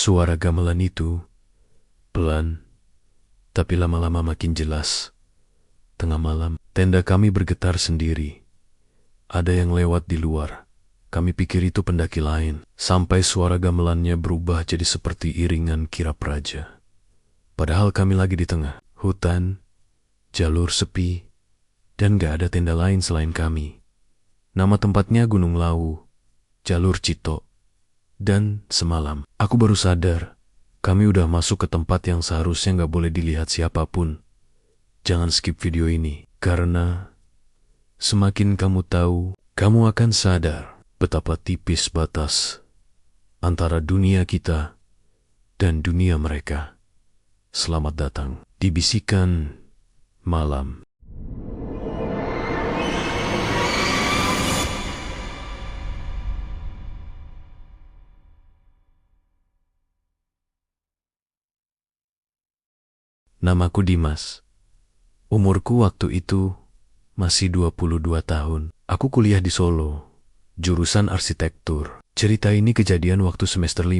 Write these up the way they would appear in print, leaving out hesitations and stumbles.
Suara gamelan itu pelan, tapi lama-lama makin jelas. Tengah malam, tenda kami bergetar sendiri. Ada yang lewat di luar. Kami pikir itu pendaki lain, sampai suara gamelannya berubah jadi seperti iringan kirap raja. Padahal kami lagi di tengah hutan, jalur sepi, dan gak ada tenda lain selain kami. Nama tempatnya Gunung Lawu, jalur Cito. Dan semalam, aku baru sadar, kami udah masuk ke tempat yang seharusnya gak boleh dilihat siapapun. Jangan skip video ini, karena semakin kamu tahu, kamu akan sadar betapa tipis batas antara dunia kita dan dunia mereka. Selamat datang di Bisikan Malam. Namaku Dimas. Umurku waktu itu masih 22 tahun. Aku kuliah di Solo, jurusan arsitektur. Cerita ini kejadian waktu semester 5,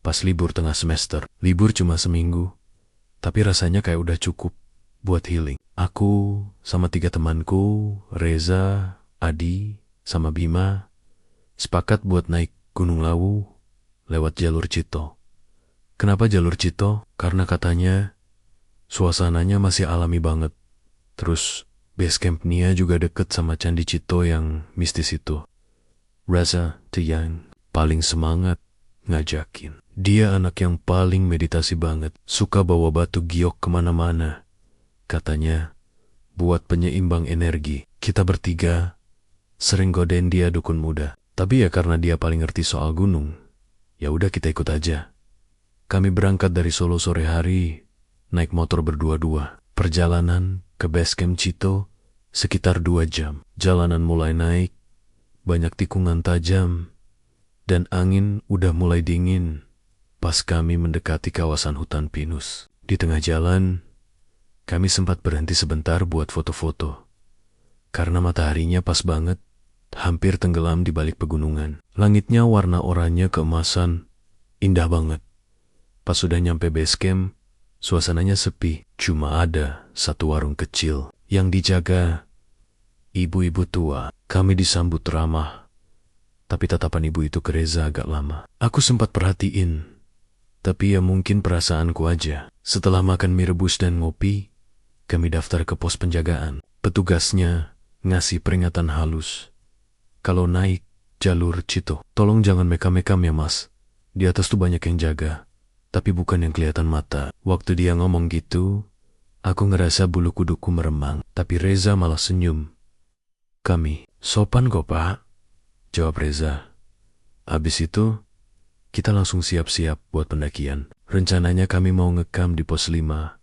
pas libur tengah semester. Libur cuma seminggu, tapi rasanya kayak udah cukup buat healing. Aku sama 3 temanku, Reza, Adi, sama Bima, sepakat buat naik Gunung Lawu lewat jalur Cito. Kenapa jalur Cito? Karena katanya suasananya masih alami banget. Terus base camp Nia juga deket sama Candi Cito yang mistis itu. Reza tuh yang paling semangat ngajakin. Dia anak yang paling meditasi banget. Suka bawa batu giok kemana-mana. Katanya buat penyeimbang energi. Kita bertiga sering godain dia dukun muda. Tapi ya karena dia paling ngerti soal gunung, ya udah kita ikut aja. Kami berangkat dari Solo sore hari, naik motor berdua-dua. Perjalanan ke base camp Cito sekitar 2 jam. Jalanan mulai naik, banyak tikungan tajam, dan angin udah mulai dingin pas kami mendekati kawasan hutan pinus. Di tengah jalan, kami sempat berhenti sebentar buat foto-foto. Karena mataharinya pas banget, hampir tenggelam di balik pegunungan. Langitnya warna oranye keemasan, indah banget. Pas sudah nyampe base camp, suasananya sepi. Cuma ada satu warung kecil yang dijaga ibu-ibu tua. Kami disambut ramah, tapi tatapan ibu itu ke Reza agak lama. Aku sempat perhatiin, tapi ya mungkin perasaanku aja. Setelah makan mie rebus dan ngopi, kami daftar ke pos penjagaan. Petugasnya ngasih peringatan halus. Kalau naik jalur Cito, tolong jangan mekam-mekam ya mas. Di atas tuh banyak yang jaga, tapi bukan yang kelihatan mata. Waktu dia ngomong gitu, aku ngerasa bulu kuduku meremang, tapi Reza malah senyum. Kami, sopan kok pak, jawab Reza. Abis itu, kita langsung siap-siap buat pendakian. Rencananya kami mau ngekam di pos 5,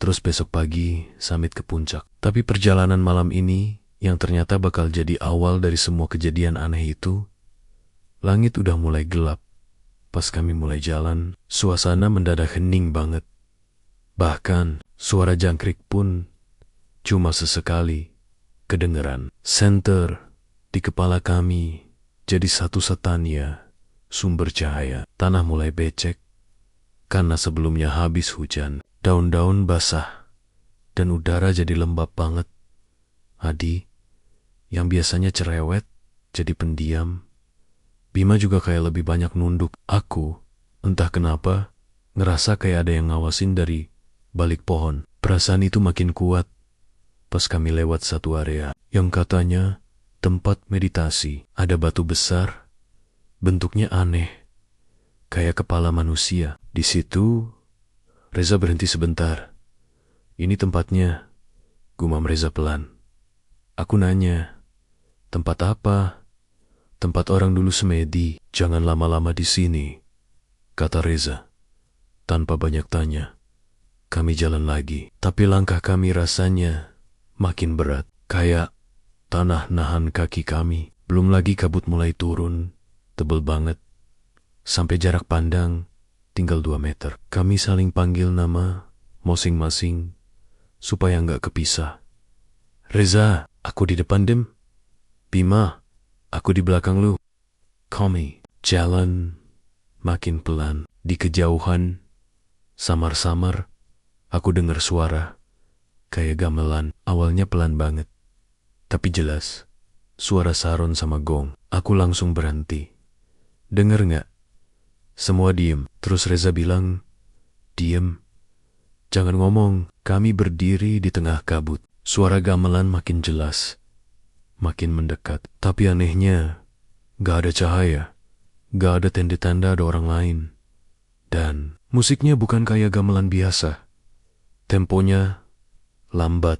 terus besok pagi summit ke puncak. Tapi perjalanan malam ini, yang ternyata bakal jadi awal dari semua kejadian aneh itu, langit udah mulai gelap. Pas kami mulai jalan, suasana mendadak hening banget. Bahkan, suara jangkrik pun cuma sesekali kedengeran. Senter di kepala kami jadi satu setania sumber cahaya. Tanah mulai becek karena sebelumnya habis hujan. Daun-daun basah dan udara jadi lembab banget. Adi, yang biasanya cerewet, jadi pendiam. Bima juga kayak lebih banyak nunduk. Aku, entah kenapa, ngerasa kayak ada yang ngawasin dari balik pohon. Perasaan itu makin kuat pas kami lewat satu area yang katanya tempat meditasi. Ada batu besar, bentuknya aneh, kayak kepala manusia. Di situ, Reza berhenti sebentar. Ini tempatnya, gumam Reza pelan. Aku nanya, tempat apa? Tempat orang dulu semedi. Jangan lama-lama di sini, kata Reza. Tanpa banyak tanya, kami jalan lagi. Tapi langkah kami rasanya makin berat. Kayak tanah nahan kaki kami. Belum lagi kabut mulai turun, tebel banget. Sampai jarak pandang tinggal 2 meter. Kami saling panggil nama masing-masing supaya nggak kepisah. Reza, aku di depan dem. Bima, aku di belakang lu. Kami jalan makin pelan. Di kejauhan, samar-samar, aku dengar suara, kayak gamelan. Awalnya pelan banget, tapi jelas. Suara saron sama gong. Aku langsung berhenti. Dengar nggak? Semua diem. Terus Reza bilang, diem. Jangan ngomong. Kami berdiri di tengah kabut. Suara gamelan makin jelas, makin mendekat. Tapi anehnya, gak ada cahaya. Gak ada tanda-tanda ada orang lain. Dan musiknya bukan kayak gamelan biasa. Temponya lambat.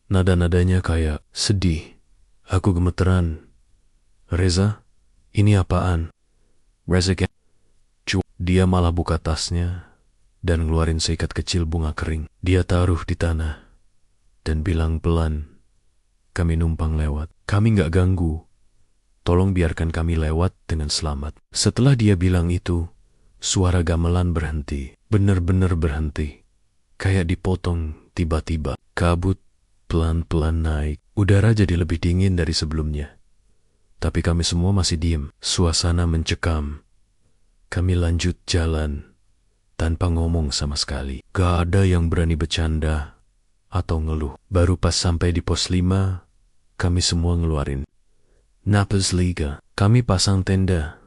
Nada-nadanya kayak sedih. Aku gemeteran. Reza, ini apaan? Reza kayak dia malah buka tasnya dan ngeluarin seikat kecil bunga kering. Dia taruh di tanah dan bilang pelan, kami numpang lewat. Kami gak ganggu. Tolong biarkan kami lewat dengan selamat. Setelah dia bilang itu, suara gamelan berhenti. Bener-bener berhenti. Kayak dipotong tiba-tiba. Kabut pelan-pelan naik. Udara jadi lebih dingin dari sebelumnya. Tapi kami semua masih diem. Suasana mencekam. Kami lanjut jalan tanpa ngomong sama sekali. Gak ada yang berani bercanda atau ngeluh. Baru pas sampai di pos 5, kami semua ngeluarin napas liga. Kami pasang tenda.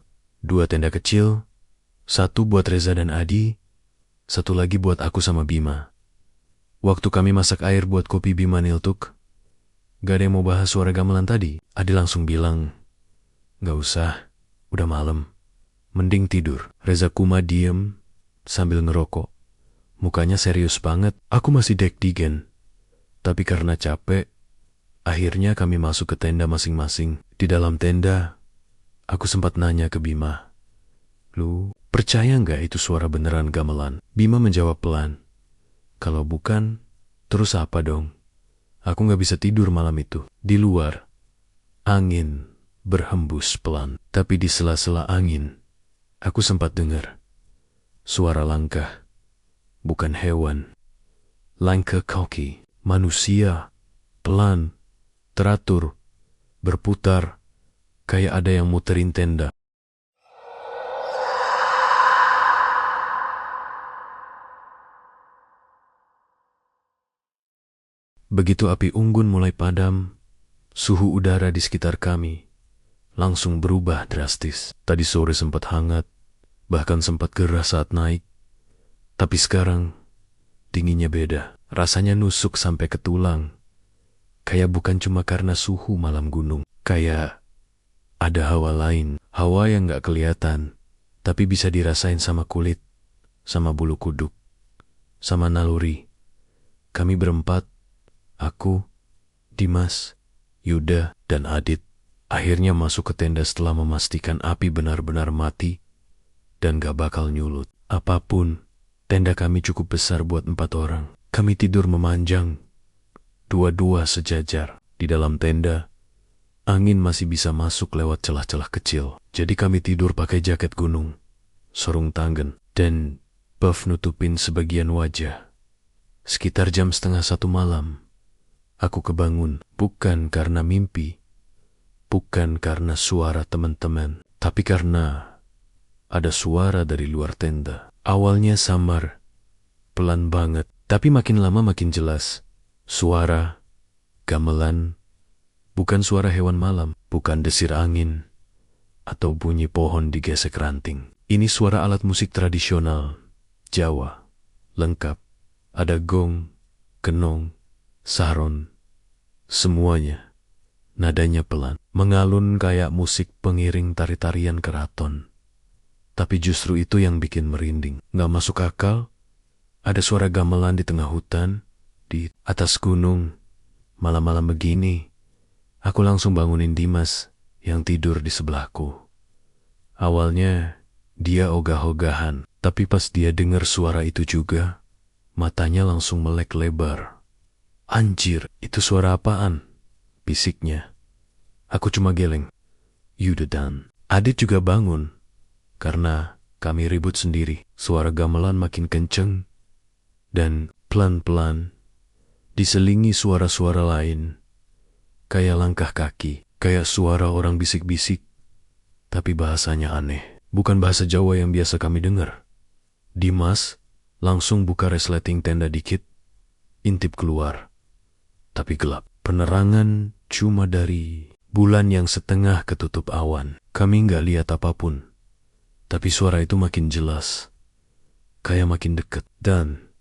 2 tenda kecil. 1 buat Reza dan Adi. 1 lagi buat aku sama Bima. Waktu kami masak air buat kopi Bima niltuk, gak ada yang mau bahas suara gamelan tadi. Adi langsung bilang, gak usah, udah malam. Mending tidur. Reza Kuma diem sambil ngerokok. Mukanya serius banget. Aku masih deg-degan. Tapi karena capek, akhirnya kami masuk ke tenda masing-masing. Di dalam tenda, aku sempat nanya ke Bima, lu percaya nggak itu suara beneran gamelan? Bima menjawab pelan, kalau bukan, terus apa dong? Aku nggak bisa tidur malam itu. Di luar, angin berhembus pelan. Tapi di sela-sela angin, aku sempat dengar suara langkah. Bukan hewan. Langkah kaki manusia. Pelan, teratur, berputar, kayak ada yang muterin tenda. Begitu api unggun mulai padam, suhu udara di sekitar kami langsung berubah drastis. Tadi sore sempat hangat, bahkan sempat gerah saat naik. Tapi sekarang, dinginnya beda. Rasanya nusuk sampai ke tulang. Kayak bukan cuma karena suhu malam gunung. Kayak ada hawa lain. Hawa yang gak kelihatan, tapi bisa dirasain sama kulit, sama bulu kuduk, sama naluri. Kami berempat, aku, Dimas, Yuda, dan Adit, akhirnya masuk ke tenda setelah memastikan api benar-benar mati dan gak bakal nyulut. Apapun, tenda kami cukup besar buat 4 orang. Kami tidur memanjang, dua-dua sejajar. Di dalam tenda, angin masih bisa masuk lewat celah-celah kecil. Jadi kami tidur pakai jaket gunung, sarung tangan, dan buff nutupin sebagian wajah. Sekitar jam 12:30 malam, aku kebangun. Bukan karena mimpi, bukan karena suara teman-teman, tapi karena ada suara dari luar tenda. Awalnya samar, pelan banget, tapi makin lama makin jelas. Suara gamelan, bukan suara hewan malam, bukan desir angin, atau bunyi pohon digesek ranting. Ini suara alat musik tradisional Jawa, lengkap. Ada gong, kenong, saron, semuanya. Nadanya pelan, mengalun kayak musik pengiring tari-tarian keraton. Tapi justru itu yang bikin merinding. Gak masuk akal. Ada suara gamelan di tengah hutan, di atas gunung. Malam-malam begini, aku langsung bangunin Dimas yang tidur di sebelahku. Awalnya, dia ogah-ogahan. Tapi pas dia dengar suara itu juga, matanya langsung melek lebar. Anjir, itu suara apaan? Bisiknya. Aku cuma geleng. Yuda dan Adit juga bangun. Karena kami ribut sendiri. Suara gamelan makin kenceng. Dan pelan-pelan diselingi suara-suara lain. Kayak langkah kaki. Kayak suara orang bisik-bisik. Tapi bahasanya aneh. Bukan bahasa Jawa yang biasa kami dengar. Dimas langsung buka resleting tenda dikit, intip keluar. Tapi gelap. Penerangan cuma dari bulan yang setengah ketutup awan. Kami nggak lihat apapun. Tapi suara itu makin jelas. Kayak makin dekat. Dan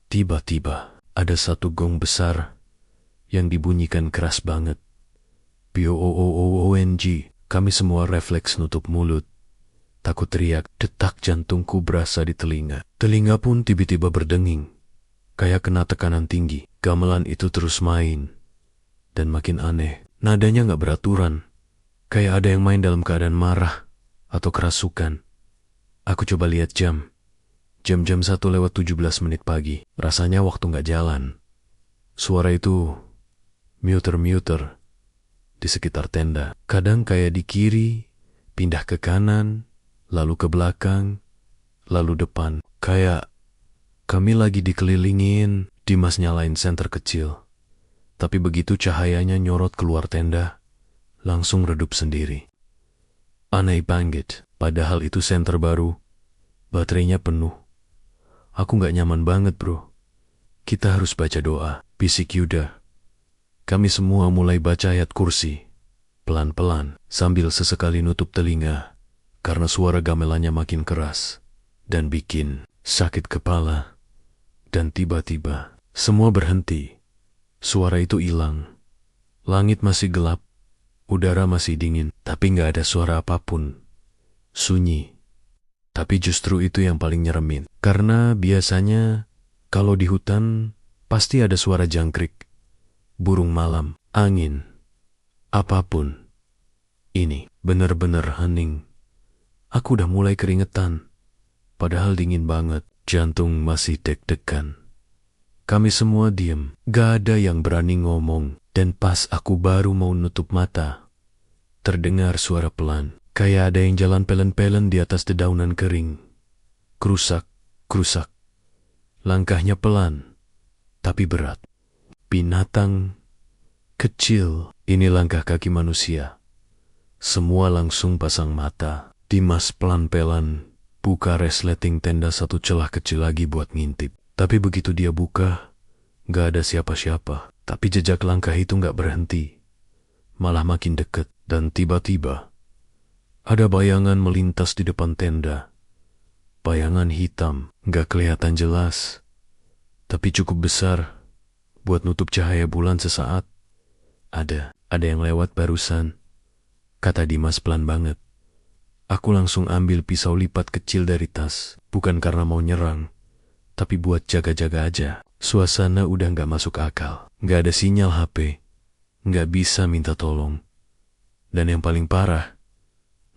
tiba-tiba ada satu gong besar yang dibunyikan keras banget. BOOOONG. Kami semua refleks nutup mulut. Takut teriak, detak jantungku berasa di telinga. Telinga pun tiba-tiba berdenging. Kayak kena tekanan tinggi. Gamelan itu terus main. Dan makin aneh. Nadanya gak beraturan. Kayak ada yang main dalam keadaan marah atau kerasukan. Aku coba lihat jam. Jam-jam 1:17 pagi. Rasanya waktu gak jalan. Suara itu muter-muter di sekitar tenda. Kadang kayak di kiri, pindah ke kanan, lalu ke belakang, lalu depan. Kayak kami lagi dikelilingin. Dimas nyalain senter kecil. Tapi begitu cahayanya nyorot keluar tenda, langsung redup sendiri. Aneh banget, padahal itu senter baru. Baterainya penuh. Aku gak nyaman banget, bro. Kita harus baca doa, bisik Yuda. Kami semua mulai baca ayat kursi. Pelan-pelan, sambil sesekali nutup telinga. Karena suara gamelannya makin keras. Dan bikin sakit kepala. Dan tiba-tiba, semua berhenti. Suara itu hilang. Langit masih gelap. Udara masih dingin. Tapi gak ada suara apapun. Sunyi. Tapi justru itu yang paling nyeremin. Karena biasanya kalau di hutan pasti ada suara jangkrik, burung malam, angin, apapun. Ini benar-benar hening. Aku udah mulai keringetan. Padahal dingin banget. Jantung masih deg-degan. Kami semua diem. Gak ada yang berani ngomong. Dan pas aku baru mau nutup mata, terdengar suara pelan. Kayak ada yang jalan pelen-pelen di atas dedaunan kering. Kerusak, kerusak. Langkahnya pelan, tapi berat. Binatang kecil. Ini langkah kaki manusia. Semua langsung pasang mata. Dimas pelan-pelan buka resleting tenda satu celah kecil lagi buat ngintip. Tapi begitu dia buka, gak ada siapa-siapa. Tapi jejak langkah itu gak berhenti. Malah makin dekat. Dan tiba-tiba, ada bayangan melintas di depan tenda. Bayangan hitam, gak kelihatan jelas. Tapi cukup besar buat nutup cahaya bulan sesaat. Ada yang lewat barusan. Kata Dimas pelan banget. Aku langsung ambil pisau lipat kecil dari tas. Bukan karena mau nyerang, tapi buat jaga-jaga aja. Suasana udah gak masuk akal. Gak ada sinyal HP. Gak bisa minta tolong. Dan yang paling parah,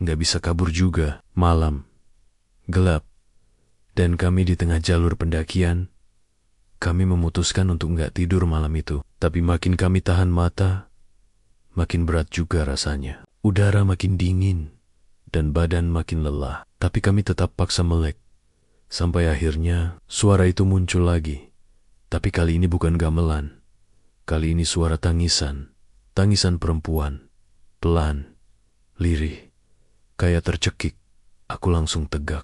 gak bisa kabur juga. Malam, gelap, dan kami di tengah jalur pendakian. Kami memutuskan untuk gak tidur malam itu. Tapi makin kami tahan mata, makin berat juga rasanya. Udara makin dingin, dan badan makin lelah. Tapi kami tetap paksa melek. Sampai akhirnya suara itu muncul lagi. Tapi kali ini bukan gamelan. Kali ini suara tangisan. Tangisan perempuan. Pelan. Lirih. Kayak tercekik. Aku langsung tegak.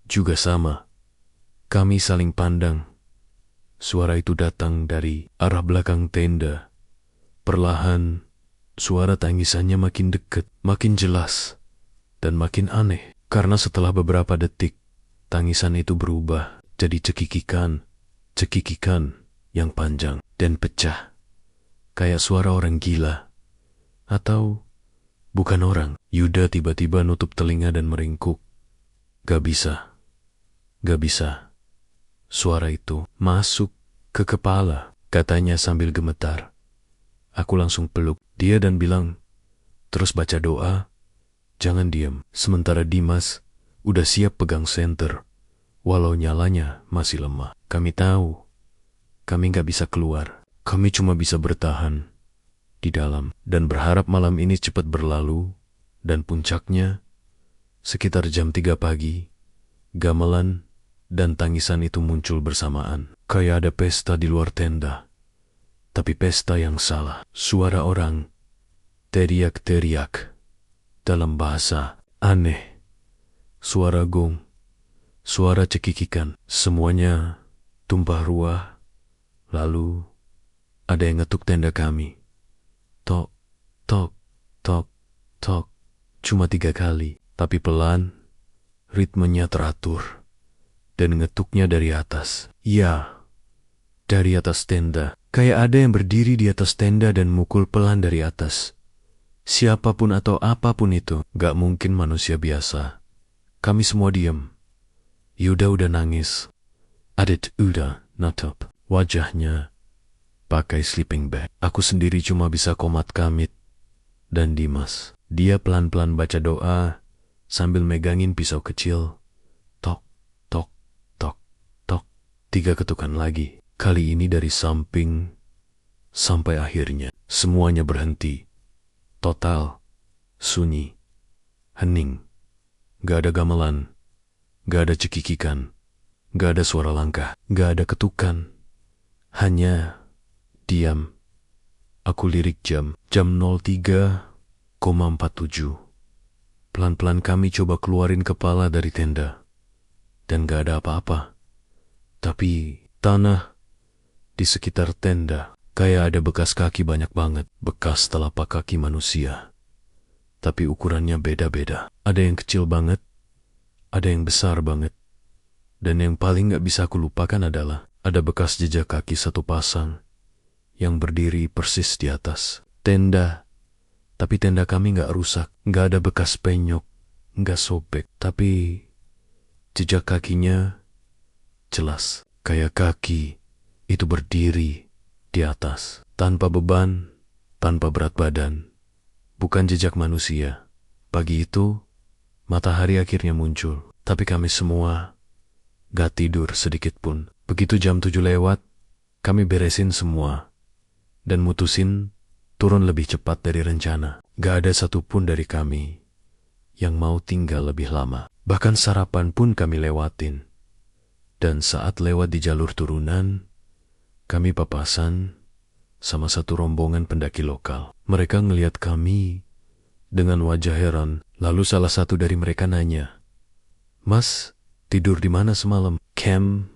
Juga sama. Kami saling pandang. Suara itu datang dari arah belakang tenda. Perlahan, suara tangisannya makin dekat, makin jelas, dan makin aneh. Karena setelah beberapa detik, tangisan itu berubah jadi cekikikan yang panjang dan pecah. Kayak suara orang gila. Atau bukan orang. Yuda tiba-tiba nutup telinga dan meringkuk. Gak bisa. Suara itu masuk ke kepala, katanya sambil gemetar. Aku langsung peluk dia dan bilang, terus baca doa, jangan diam. Sementara Dimas udah siap pegang senter, walau nyalanya masih lemah. Kami tahu, kami gak bisa keluar. Kami cuma bisa bertahan di dalam dan berharap malam ini cepat berlalu. Dan puncaknya, sekitar jam 3 pagi, gamelan dan tangisan itu muncul bersamaan. Kayak ada pesta di luar tenda. Tapi pesta yang salah. Suara orang teriak-teriak dalam bahasa aneh suara gong, suara cekikikan. Semuanya tumpah ruah. Lalu ada yang ngetuk tenda kami. Tok, tok, tok, tok. Cuma 3 kali, tapi pelan, ritmenya teratur. Dan ngetuknya dari atas. Ya, dari atas tenda. Kayak ada yang berdiri di atas tenda dan mukul pelan dari atas. Siapapun atau apapun itu, gak mungkin manusia biasa. Kami semua diam. Yuda udah nangis. Adit udah natap. Wajahnya pakai sleeping bag. Aku sendiri cuma bisa komat kamit. Dan Dimas, dia pelan-pelan baca doa sambil megangin pisau kecil. Tok, tok, tok, tok. 3 ketukan lagi. Kali ini dari samping sampai akhirnya. Semuanya berhenti. Total, sunyi, hening. Gak ada gamelan, gak ada cekikikan, gak ada suara langkah, gak ada ketukan. Hanya diam. Aku lirik jam 03,47. Pelan-pelan kami coba keluarin kepala dari tenda. Dan gak ada apa-apa. Tapi tanah di sekitar tenda kayak ada bekas kaki banyak banget. Bekas telapak kaki manusia. Tapi ukurannya beda-beda. Ada yang kecil banget. Ada yang besar banget. Dan yang paling gak bisa aku lupakan adalah ada bekas jejak kaki 1 pasang yang berdiri persis di atas tenda. Tapi tenda kami gak rusak, gak ada bekas penyok, gak sobek. Tapi jejak kakinya jelas. Kayak kaki itu berdiri di atas. Tanpa beban, tanpa berat badan. Bukan jejak manusia. Pagi itu, matahari akhirnya muncul. Tapi kami semua gak tidur sedikit pun. Begitu jam 7 lewat, kami beresin semua. Dan mutusin turun lebih cepat dari rencana. Gak ada satupun dari kami yang mau tinggal lebih lama. Bahkan sarapan pun kami lewatin. Dan saat lewat di jalur turunan, kami papasan sama satu rombongan pendaki lokal. Mereka ngelihat kami dengan wajah heran. Lalu salah satu dari mereka nanya, "Mas, tidur di mana semalam?" "Camp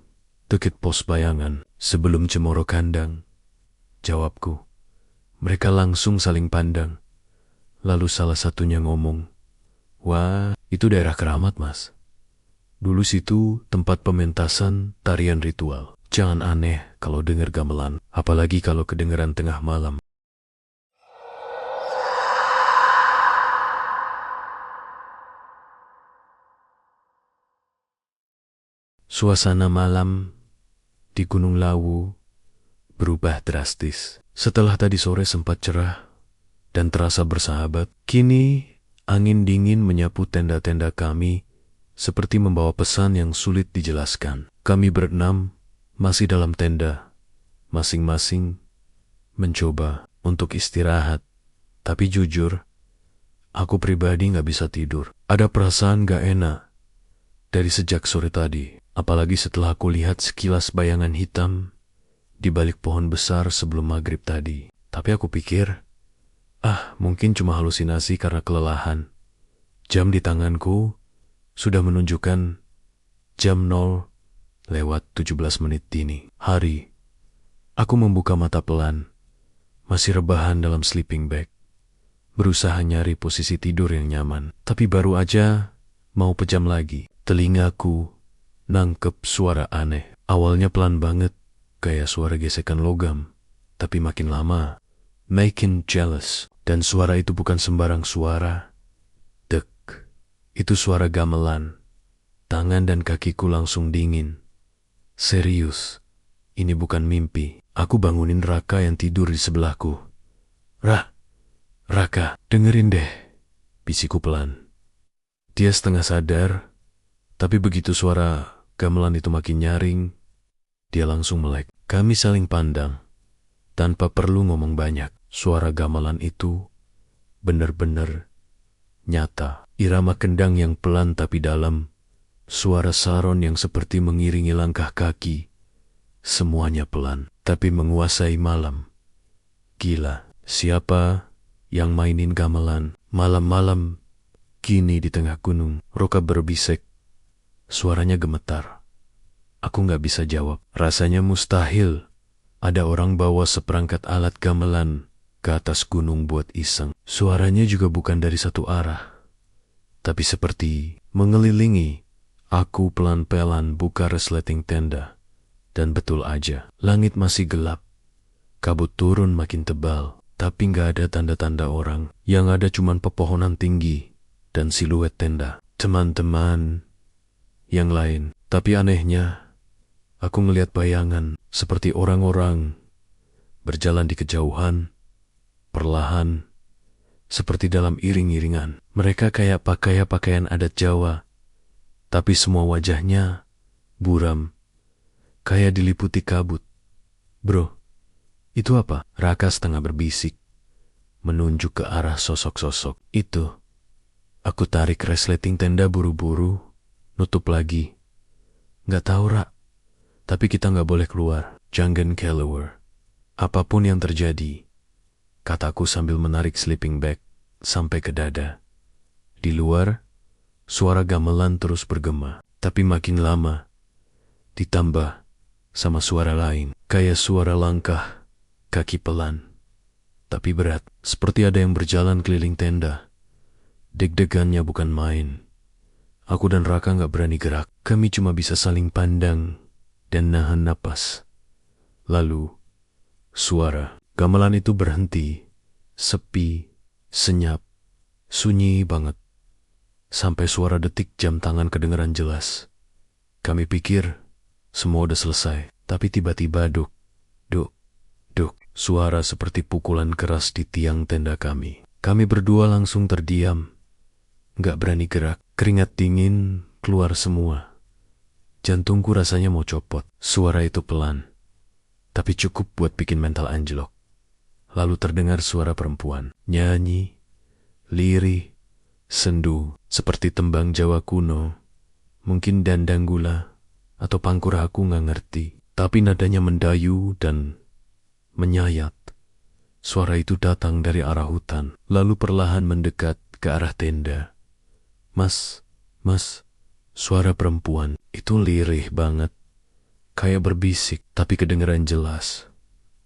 deket pos bayangan sebelum Cemoro Kandang," jawabku. Mereka langsung saling pandang. Lalu salah satunya ngomong, "Wah, itu daerah keramat, Mas. Dulu situ tempat pementasan tarian ritual. Jangan aneh kalau dengar gamelan, apalagi kalau kedengeran tengah malam." Suasana malam di Gunung Lawu berubah drastis. Setelah tadi sore sempat cerah dan terasa bersahabat, kini angin dingin menyapu tenda-tenda kami seperti membawa pesan yang sulit dijelaskan. Kami berenam masih dalam tenda, masing-masing mencoba untuk istirahat. Tapi jujur, aku pribadi gak bisa tidur. Ada perasaan gak enak dari sejak sore tadi. Apalagi setelah aku lihat sekilas bayangan hitam di balik pohon besar sebelum maghrib tadi. Tapi aku pikir, mungkin cuma halusinasi karena kelelahan. Jam di tanganku sudah menunjukkan jam 0:17 dini. Hari, aku membuka mata pelan, masih rebahan dalam sleeping bag. Berusaha nyari posisi tidur yang nyaman. Tapi baru aja mau pejam lagi, telingaku nangkep suara aneh. Awalnya pelan banget, kayak suara gesekan logam. Tapi makin lama, makin jealous. Dan suara itu bukan sembarang suara. Dek, itu suara gamelan. Tangan dan kakiku langsung dingin. Serius, ini bukan mimpi. Aku bangunin Raka yang tidur di sebelahku. Raka, dengerin deh, bisiku pelan. Dia setengah sadar, tapi begitu suara gamelan itu makin nyaring, dia langsung melek. Kami saling pandang, tanpa perlu ngomong banyak. Suara gamelan itu benar-benar nyata. Irama kendang yang pelan tapi dalam, suara saron yang seperti mengiringi langkah kaki. Semuanya pelan, tapi menguasai malam. Gila, siapa yang mainin gamelan malam-malam Kini di tengah gunung, Roka berbisik. Suaranya gemetar. Aku nggak bisa jawab. Rasanya mustahil ada orang bawa seperangkat alat gamelan ke atas gunung buat iseng. Suaranya juga bukan dari satu arah, tapi seperti mengelilingi. Aku pelan-pelan buka resleting tenda. Dan betul aja, langit masih gelap. Kabut turun makin tebal, tapi nggak ada tanda-tanda orang. Yang ada cuman pepohonan tinggi dan siluet tenda. Teman-teman yang lain. Tapi anehnya, aku ngelihat bayangan seperti orang-orang berjalan di kejauhan, perlahan, seperti dalam iring-iringan. Mereka kayak pakai pakaian adat Jawa, tapi semua wajahnya buram, kayak diliputi kabut. Bro, itu apa? Raka setengah berbisik, menunjuk ke arah sosok-sosok itu. Aku tarik resleting tenda buru-buru, nutup lagi. Nggak tahu, Ra, tapi kita nggak boleh keluar. Jangan keluar. Apapun yang terjadi, kataku sambil menarik sleeping bag sampai ke dada. Di luar, suara gamelan terus bergema, tapi makin lama ditambah sama suara lain, kayak suara langkah kaki pelan, tapi berat, seperti ada yang berjalan keliling tenda. Deg-degannya bukan main. Aku dan Raka nggak berani gerak. Kami cuma bisa saling pandang dan nahan napas. Lalu, suara gamelan itu berhenti, sepi, senyap, sunyi banget. Sampai suara detik jam tangan kedengeran jelas. Kami pikir semua udah selesai, tapi tiba-tiba duk, duk, duk. Suara seperti pukulan keras di tiang tenda kami. Kami berdua langsung terdiam. Nggak berani gerak. Keringat dingin keluar semua. Jantungku rasanya mau copot. Suara itu pelan, tapi cukup buat bikin mental anjlok. Lalu terdengar suara perempuan. Nyanyi, lirih, sendu, seperti tembang Jawa kuno. Mungkin dandang gula atau pangkur, aku nggak ngerti. Tapi nadanya mendayu dan menyayat. Suara itu datang dari arah hutan, lalu perlahan mendekat ke arah tenda. Mas, suara perempuan itu lirih banget. Kayak berbisik, tapi kedengeran jelas.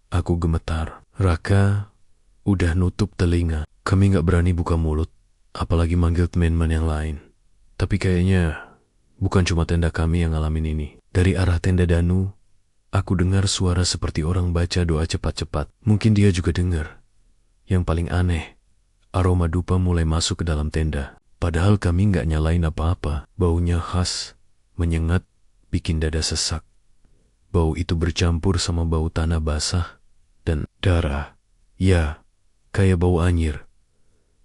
Aku gemetar. Raka udah nutup telinga. Kami nggak berani buka mulut, apalagi manggil teman-teman yang lain. Tapi kayaknya bukan cuma tenda kami yang ngalamin ini. Dari arah tenda Danu, aku dengar suara seperti orang baca doa cepat-cepat. Mungkin dia juga dengar. Yang paling aneh, aroma dupa mulai masuk ke dalam tenda. Padahal kami nggak nyalain apa-apa. Baunya khas, menyengat, bikin dada sesak. Bau itu bercampur sama bau tanah basah dan darah. Ya, kayak bau anyir.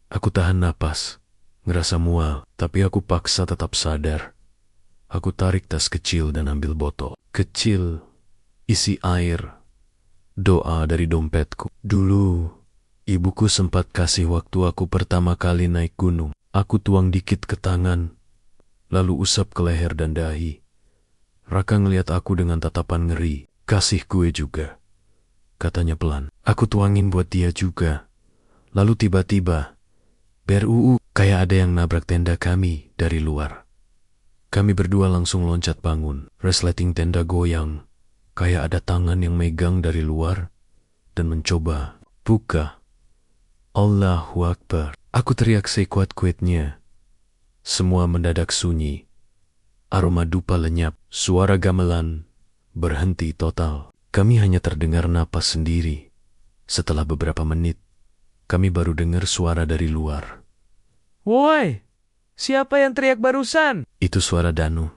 Aku tahan napas, ngerasa mual, tapi aku paksa tetap sadar. Aku tarik tas kecil dan ambil botol. Kecil, isi air, doa dari dompetku. Dulu, ibuku sempat kasih waktu aku pertama kali naik gunung. Aku tuang dikit ke tangan, lalu usap ke leher dan dahi. Raka ngeliat aku dengan tatapan ngeri. Kasih gue juga, katanya pelan. Aku tuangin buat dia juga. Lalu tiba-tiba, BRUU, kayak ada yang nabrak tenda kami dari luar. Kami berdua langsung loncat bangun. Resleting tenda goyang, kayak ada tangan yang megang dari luar dan mencoba buka. Allahu Akbar. Aku teriak sekuat-kuatnya. Semua mendadak sunyi. Aroma dupa lenyap. Suara gamelan berhenti total. Kami hanya terdengar napas sendiri. Setelah beberapa menit, kami baru dengar suara dari luar. Woi, siapa yang teriak barusan? Itu suara Danu.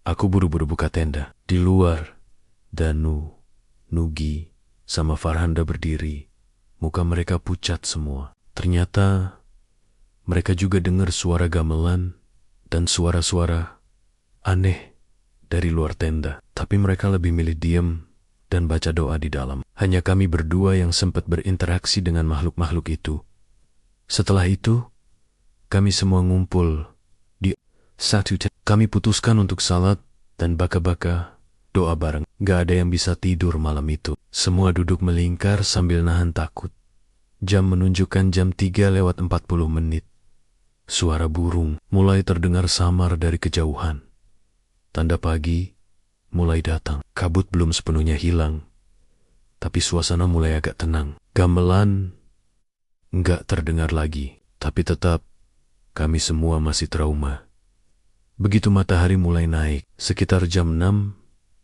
Aku buru-buru buka tenda. Di luar, Danu, Nugi, sama Farhanda berdiri. Muka mereka pucat semua. Ternyata mereka juga dengar suara gamelan dan suara-suara aneh dari luar tenda. Tapi mereka lebih milih diam dan baca doa di dalam. Hanya kami berdua yang sempat berinteraksi dengan makhluk-makhluk itu. Setelah itu, kami semua ngumpul di satu tenda. Kami putuskan untuk salat dan baka-baka doa bareng. Gak ada yang bisa tidur malam itu. Semua duduk melingkar sambil nahan takut. Jam menunjukkan jam 3:40. Suara burung mulai terdengar samar dari kejauhan. Tanda pagi mulai datang. Kabut belum sepenuhnya hilang, tapi suasana mulai agak tenang. Gamelan enggak terdengar lagi, tapi tetap kami semua masih trauma. Begitu matahari mulai naik, sekitar jam 6,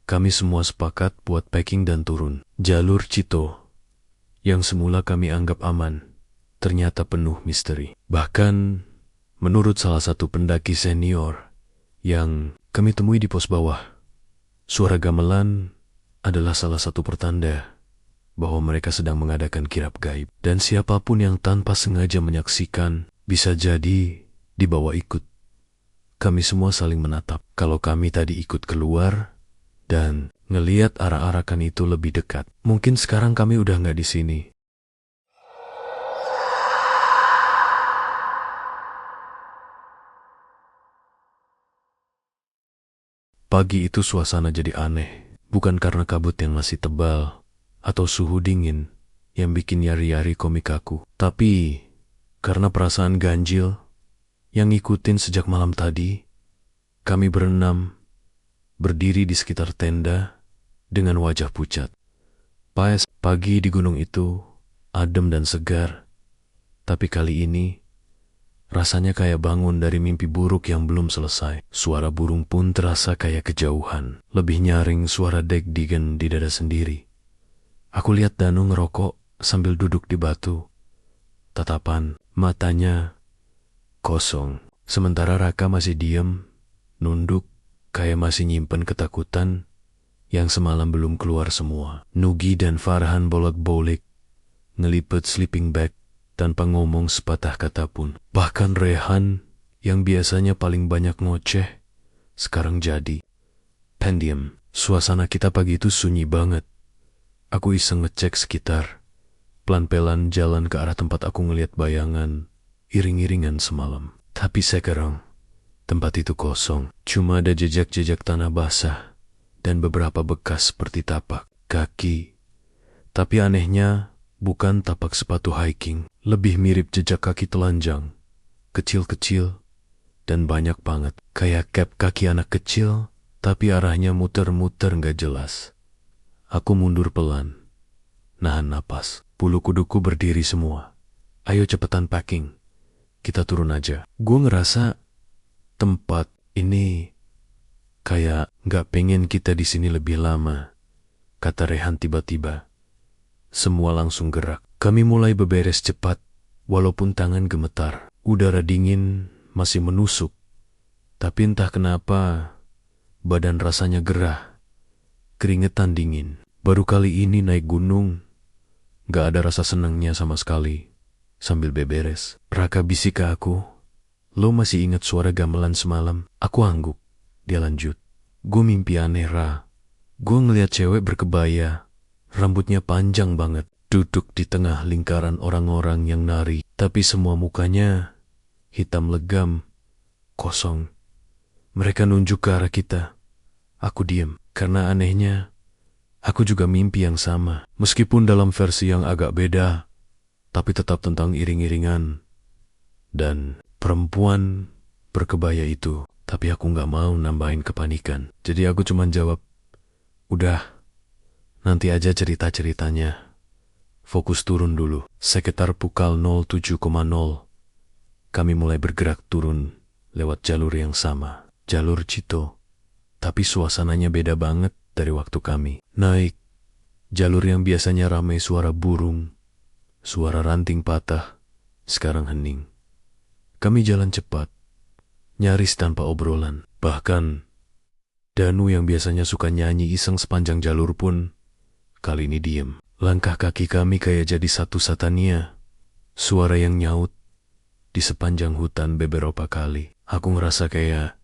kami semua sepakat buat packing dan turun. Jalur Cito, yang semula kami anggap aman, ternyata penuh misteri. Bahkan, menurut salah satu pendaki senior yang kami temui di pos bawah, suara gamelan adalah salah satu pertanda bahwa mereka sedang mengadakan kirap gaib. Dan siapapun yang tanpa sengaja menyaksikan, bisa jadi dibawa ikut. Kami semua saling menatap. Kalau kami tadi ikut keluar dan ngeliat arak-arakan itu lebih dekat, mungkin sekarang kami udah nggak di sini. Pagi itu suasana jadi aneh, bukan karena kabut yang masih tebal atau suhu dingin yang bikin yari-yari komik aku, tapi karena perasaan ganjil yang ngikutin sejak malam tadi. Kami berenam berdiri di sekitar tenda dengan wajah pucat. Pagi di gunung itu adem dan segar, tapi kali ini rasanya kayak bangun dari mimpi buruk yang belum selesai. Suara burung pun terasa kayak kejauhan, lebih nyaring suara deg-degan di dada sendiri. Aku lihat Danu ngerokok sambil duduk di batu. Tatapan matanya kosong, sementara Raka masih diam, nunduk, kayak masih nyimpen ketakutan yang semalam belum keluar semua. Nugi dan Farhan bolak-balik ngelipet sleeping bag tanpa ngomong sepatah kata pun. Bahkan Rehan yang biasanya paling banyak ngoceh, sekarang jadi pendiam. Suasana kita pagi itu sunyi banget. Aku iseng ngecek sekitar, pelan-pelan jalan ke arah tempat aku ngeliat bayangan iring-iringan semalam. Tapi sekarang tempat itu kosong, cuma ada jejak-jejak tanah basah dan beberapa bekas seperti tapak kaki. Tapi anehnya bukan tapak sepatu hiking, lebih mirip jejak kaki telanjang, kecil-kecil dan banyak banget, kayak cap kaki anak kecil, tapi arahnya muter-muter gak jelas. Aku mundur pelan, nahan napas, bulu kuduku berdiri semua. Ayo cepetan packing, kita turun aja. Gue ngerasa tempat ini kayak gak pengen kita di sini lebih lama, kata Rehan tiba-tiba. Semua langsung gerak. Kami mulai beberes cepat, walaupun tangan gemetar. Udara dingin masih menusuk, tapi entah kenapa badan rasanya gerah, keringetan dingin. Baru kali ini naik gunung, gak ada rasa senangnya sama sekali. Sambil beberes, Raka bisik ke aku, "Lo masih ingat suara gamelan semalam?" Aku angguk. Dia lanjut, "Gue mimpi aneh, Ra. Gue ngeliat cewek berkebaya, rambutnya panjang banget, duduk di tengah lingkaran orang-orang yang nari, tapi semua mukanya hitam legam, kosong. Mereka nunjuk ke arah kita. Aku diem, karena anehnya aku juga mimpi yang sama, meskipun dalam versi yang agak beda, tapi tetap tentang iring-iringan dan perempuan berkebaya itu. Tapi aku gak mau nambahin kepanikan. Jadi aku cuma jawab, "Udah, nanti aja cerita-ceritanya. Fokus turun dulu." Sekitar pukul 07,0, kami mulai bergerak turun lewat jalur yang sama, jalur Cito. Tapi suasananya beda banget dari waktu kami naik. Jalur yang biasanya ramai suara burung, suara ranting patah, sekarang hening. Kami jalan cepat, nyaris tanpa obrolan. Bahkan Danu yang biasanya suka nyanyi iseng sepanjang jalur pun kali ini diem. Langkah kaki kami kayak jadi satu satania. Suara yang nyaut di sepanjang hutan beberapa kali. Aku ngerasa kayak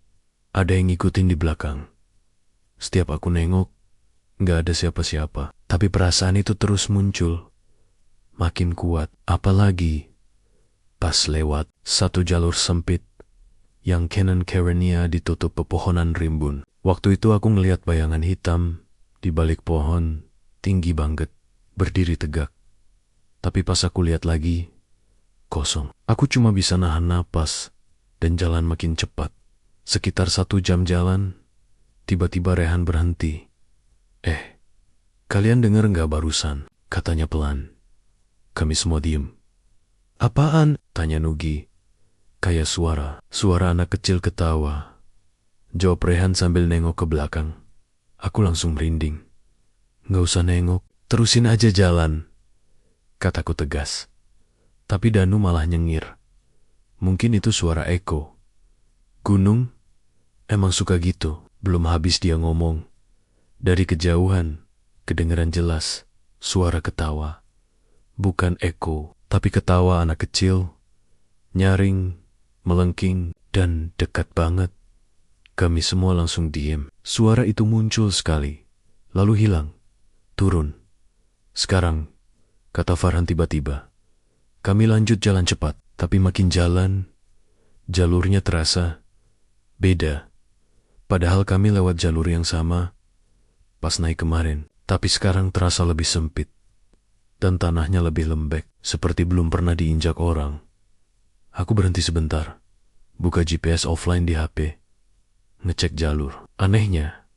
ada yang ngikutin di belakang. Setiap aku nengok, gak ada siapa-siapa. Tapi perasaan itu terus muncul, makin kuat. Apalagi pas lewat satu jalur sempit yang kanan karennya ditutup pepohonan rimbun. Waktu itu aku ngelihat bayangan hitam di balik pohon tinggi banget, berdiri tegak. Tapi pas aku lihat lagi, kosong. Aku cuma bisa nahan napas dan jalan makin cepat. Sekitar 1 jam jalan, tiba-tiba Rehan berhenti. Kalian dengar nggak barusan? Katanya pelan. Kami semua diem. Apaan? Tanya Nugi. Kayak suara anak kecil ketawa. Jawab Rehan sambil nengok ke belakang. Aku langsung merinding. Nggak usah nengok, terusin aja jalan, kataku tegas. Tapi Danu malah nyengir. Mungkin itu suara Eko. Gunung emang suka gitu. Belum habis dia ngomong. Dari kejauhan, kedengeran jelas suara ketawa. Bukan Eko, tapi ketawa anak kecil. Nyaring, melengking, dan dekat banget. Kami semua langsung diem. Suara itu muncul sekali, lalu hilang, turun. Sekarang, kata Farhan tiba-tiba. Kami lanjut jalan cepat, tapi makin jalan, jalurnya terasa beda. Padahal kami lewat jalur yang sama pas naik kemarin, tapi sekarang terasa lebih sempit. Dan tanahnya lebih lembek, seperti belum pernah diinjak orang. Aku berhenti sebentar, buka GPS offline di HP, ngecek jalur. Anehnya,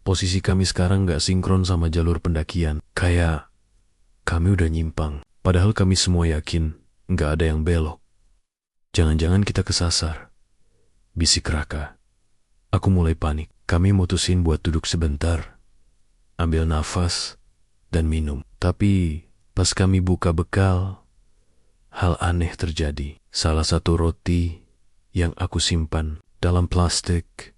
posisi kami sekarang gak sinkron sama jalur pendakian. Kayak kami udah nyimpang, padahal kami semua yakin gak ada yang belok. Jangan-jangan kita kesasar, bisik Raka. Aku mulai panik. Kami mutusin buat duduk sebentar, ambil nafas, dan minum. Tapi pas kami buka bekal, hal aneh terjadi. Salah satu roti yang aku simpan dalam plastik,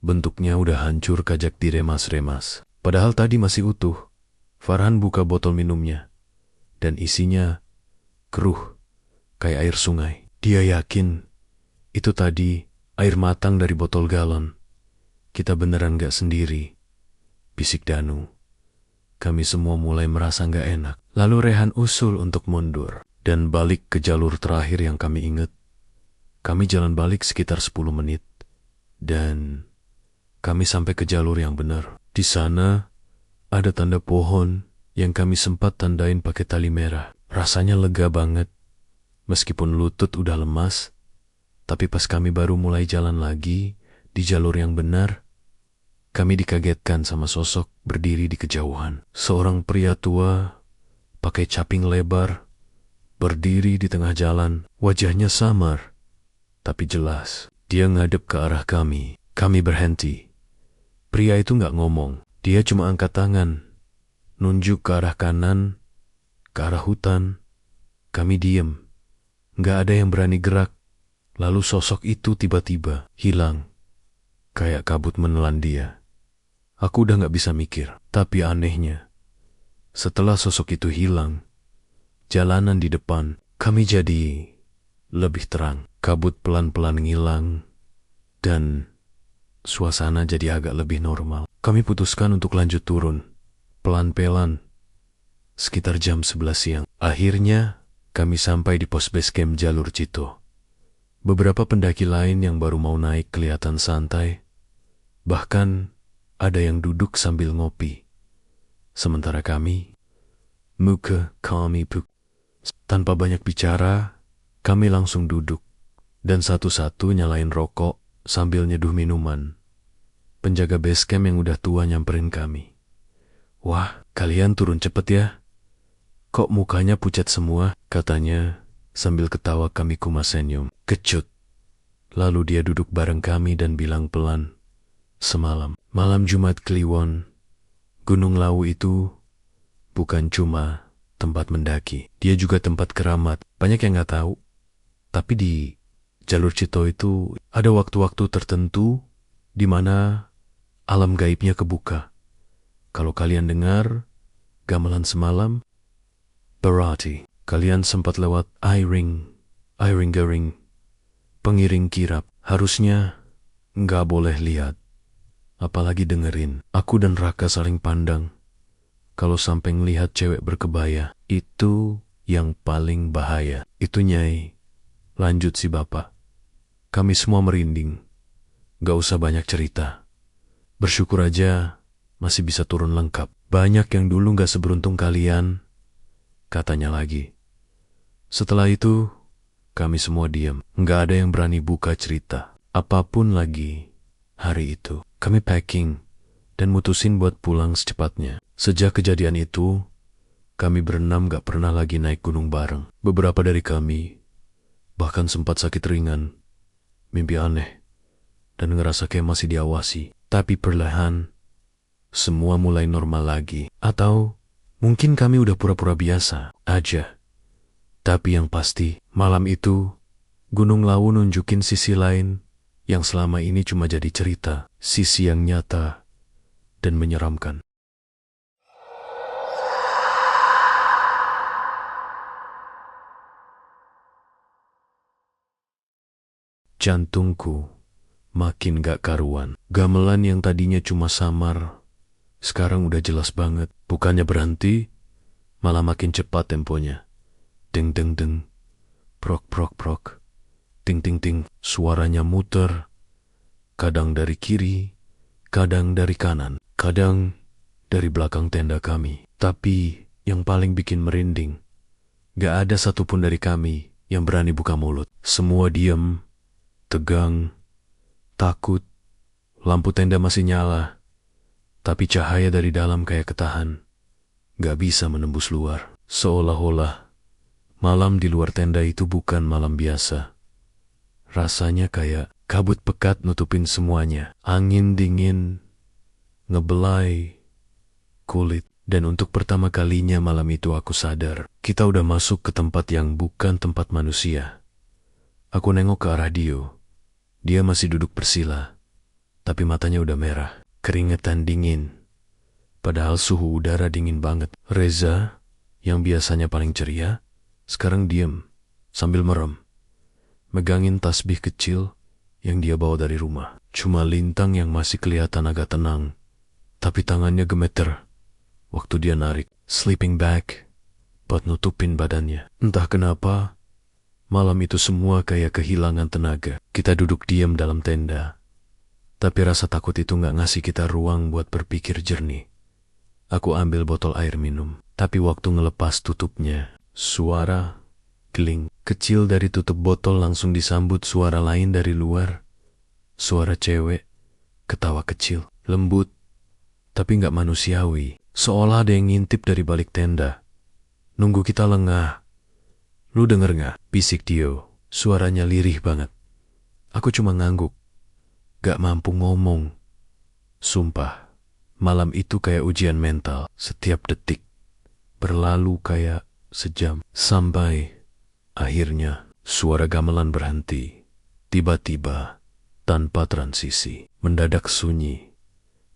bentuknya udah hancur kajak diremas-remas. Padahal tadi masih utuh. Farhan buka botol minumnya, dan isinya keruh, kayak air sungai. Dia yakin itu tadi air matang dari botol galon. Kita beneran gak sendiri, bisik Danu. Kami semua mulai merasa gak enak. Lalu Rehan usul untuk mundur dan balik ke jalur terakhir yang kami ingat. Kami jalan balik sekitar 10 menit, dan kami sampai ke jalur yang benar. Di sana ada tanda pohon yang kami sempat tandain pakai tali merah. Rasanya lega banget. Meskipun lutut udah lemas, tapi pas kami baru mulai jalan lagi di jalur yang benar, kami dikagetkan sama sosok berdiri di kejauhan. Seorang pria tua, pakai caping lebar, berdiri di tengah jalan. Wajahnya samar, tapi jelas. Dia ngadep ke arah kami. Kami berhenti. Pria itu gak ngomong. Dia cuma angkat tangan, nunjuk ke arah kanan, ke arah hutan. Kami diem. Gak ada yang berani gerak. Lalu sosok itu tiba-tiba hilang. Kayak kabut menelan dia. Aku udah gak bisa mikir. Tapi anehnya, setelah sosok itu hilang, jalanan di depan kami jadi lebih terang. Kabut pelan-pelan ngilang, dan suasana jadi agak lebih normal. Kami putuskan untuk lanjut turun, pelan-pelan, sekitar jam 11 siang. Akhirnya, kami sampai di pos base camp jalur Cito. Beberapa pendaki lain yang baru mau naik kelihatan santai. Bahkan, ada yang duduk sambil ngopi. Sementara kami, muka kami puk. Tanpa banyak bicara, kami langsung duduk. Dan satu-satu nyalain rokok sambil nyeduh minuman. Penjaga base camp yang udah tua nyamperin kami. Wah, kalian turun cepet ya. Kok mukanya pucat semua, katanya sambil ketawa. Kami kumas senyum. Kecut. Lalu dia duduk bareng kami dan bilang pelan. Semalam, malam Jumat Kliwon, Gunung Lawu itu bukan cuma tempat mendaki. Dia juga tempat keramat. Banyak yang gak tahu. Tapi di jalur Cito itu ada waktu-waktu tertentu di mana alam gaibnya kebuka. Kalau kalian dengar gamelan semalam, berarti kalian sempat lewat Iring-Gering, pengiring kirap. Harusnya nggak boleh lihat, apalagi dengerin. Aku dan Raka saling pandang. Kalau sampai ngelihat cewek berkebaya, itu yang paling bahaya. Itu Nyai. Lanjut si Bapak. Kami semua merinding. Gak usah banyak cerita. Bersyukur aja masih bisa turun lengkap. Banyak yang dulu gak seberuntung kalian, katanya lagi. Setelah itu, Kami semua diam. Nggak ada yang berani buka cerita. Apapun lagi hari itu. Kami packing dan mutusin buat pulang secepatnya. Sejak kejadian itu, kami berenam gak pernah lagi naik gunung bareng. Beberapa dari kami bahkan sempat sakit ringan, mimpi aneh, dan ngerasa kayak masih diawasi. Tapi perlahan, semua mulai normal lagi. Atau mungkin kami udah pura-pura biasa aja. Tapi yang pasti, malam itu, Gunung Lawu nunjukin sisi lain yang selama ini cuma jadi cerita. Sisi yang nyata dan menyeramkan. Jantungku makin gak karuan. Gamelan yang tadinya cuma samar, sekarang udah jelas banget. Bukannya berhenti, malah makin cepat temponya. Deng deng deng, prok prok prok, ting ting ting. Suaranya muter, kadang dari kiri, kadang dari kanan, kadang dari belakang tenda kami. Tapi yang paling bikin merinding, gak ada satupun dari kami yang berani buka mulut. Semua diam, tegang, takut. Lampu tenda masih nyala, tapi cahaya dari dalam kayak ketahan. Gak bisa menembus luar. Seolah-olah malam di luar tenda itu bukan malam biasa. Rasanya kayak kabut pekat nutupin semuanya. Angin dingin ngebelai kulit. Dan untuk pertama kalinya malam itu aku sadar, kita udah masuk ke tempat yang bukan tempat manusia. Aku nengok ke arah Dio. Dia masih duduk bersila, tapi matanya udah merah, keringetan dingin. Padahal suhu udara dingin banget. Reza, yang biasanya paling ceria, sekarang diem sambil merem, megangin tasbih kecil yang dia bawa dari rumah. Cuma Lintang yang masih kelihatan agak tenang, tapi tangannya gemeter waktu dia narik sleeping bag buat nutupin badannya. Entah kenapa, malam itu semua kayak kehilangan tenaga. Kita duduk diam dalam tenda, tapi rasa takut itu gak ngasih kita ruang buat berpikir jernih. Aku ambil botol air minum, tapi waktu ngelepas tutupnya, suara geling kecil dari tutup botol langsung disambut suara lain dari luar. Suara cewek, ketawa kecil, lembut, tapi gak manusiawi. Seolah ada yang ngintip dari balik tenda, nunggu kita lengah. Lu denger gak? Bisik Dio. Suaranya lirih banget. Aku cuma ngangguk, gak mampu ngomong. Sumpah, malam itu kayak ujian mental. Setiap detik berlalu kayak sejam. Sampai akhirnya suara gamelan berhenti. Tiba-tiba, tanpa transisi, mendadak sunyi.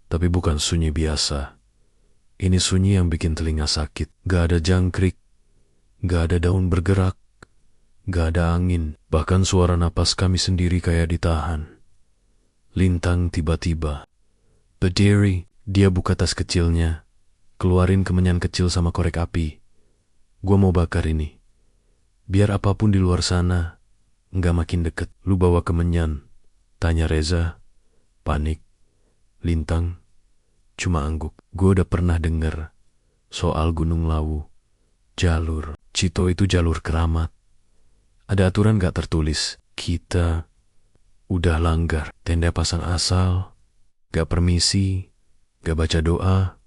Tapi bukan sunyi biasa. Ini sunyi yang bikin telinga sakit. Gak ada jangkrik, gak ada daun bergerak, gak ada angin. Bahkan suara napas kami sendiri kayak ditahan. Lintang tiba-tiba berdiri. Dia buka tas kecilnya, keluarin kemenyan kecil sama korek api. Gua mau bakar ini, biar apapun di luar sana gak makin deket. Lu bawa kemenyan? Tanya Reza. Panik. Lintang cuma angguk. Gue udah pernah denger soal Gunung Lawu. Jalur Cito itu jalur keramat. Ada aturan gak tertulis. Kita udah langgar. Tenda pasang asal, gak permisi, gak baca doa.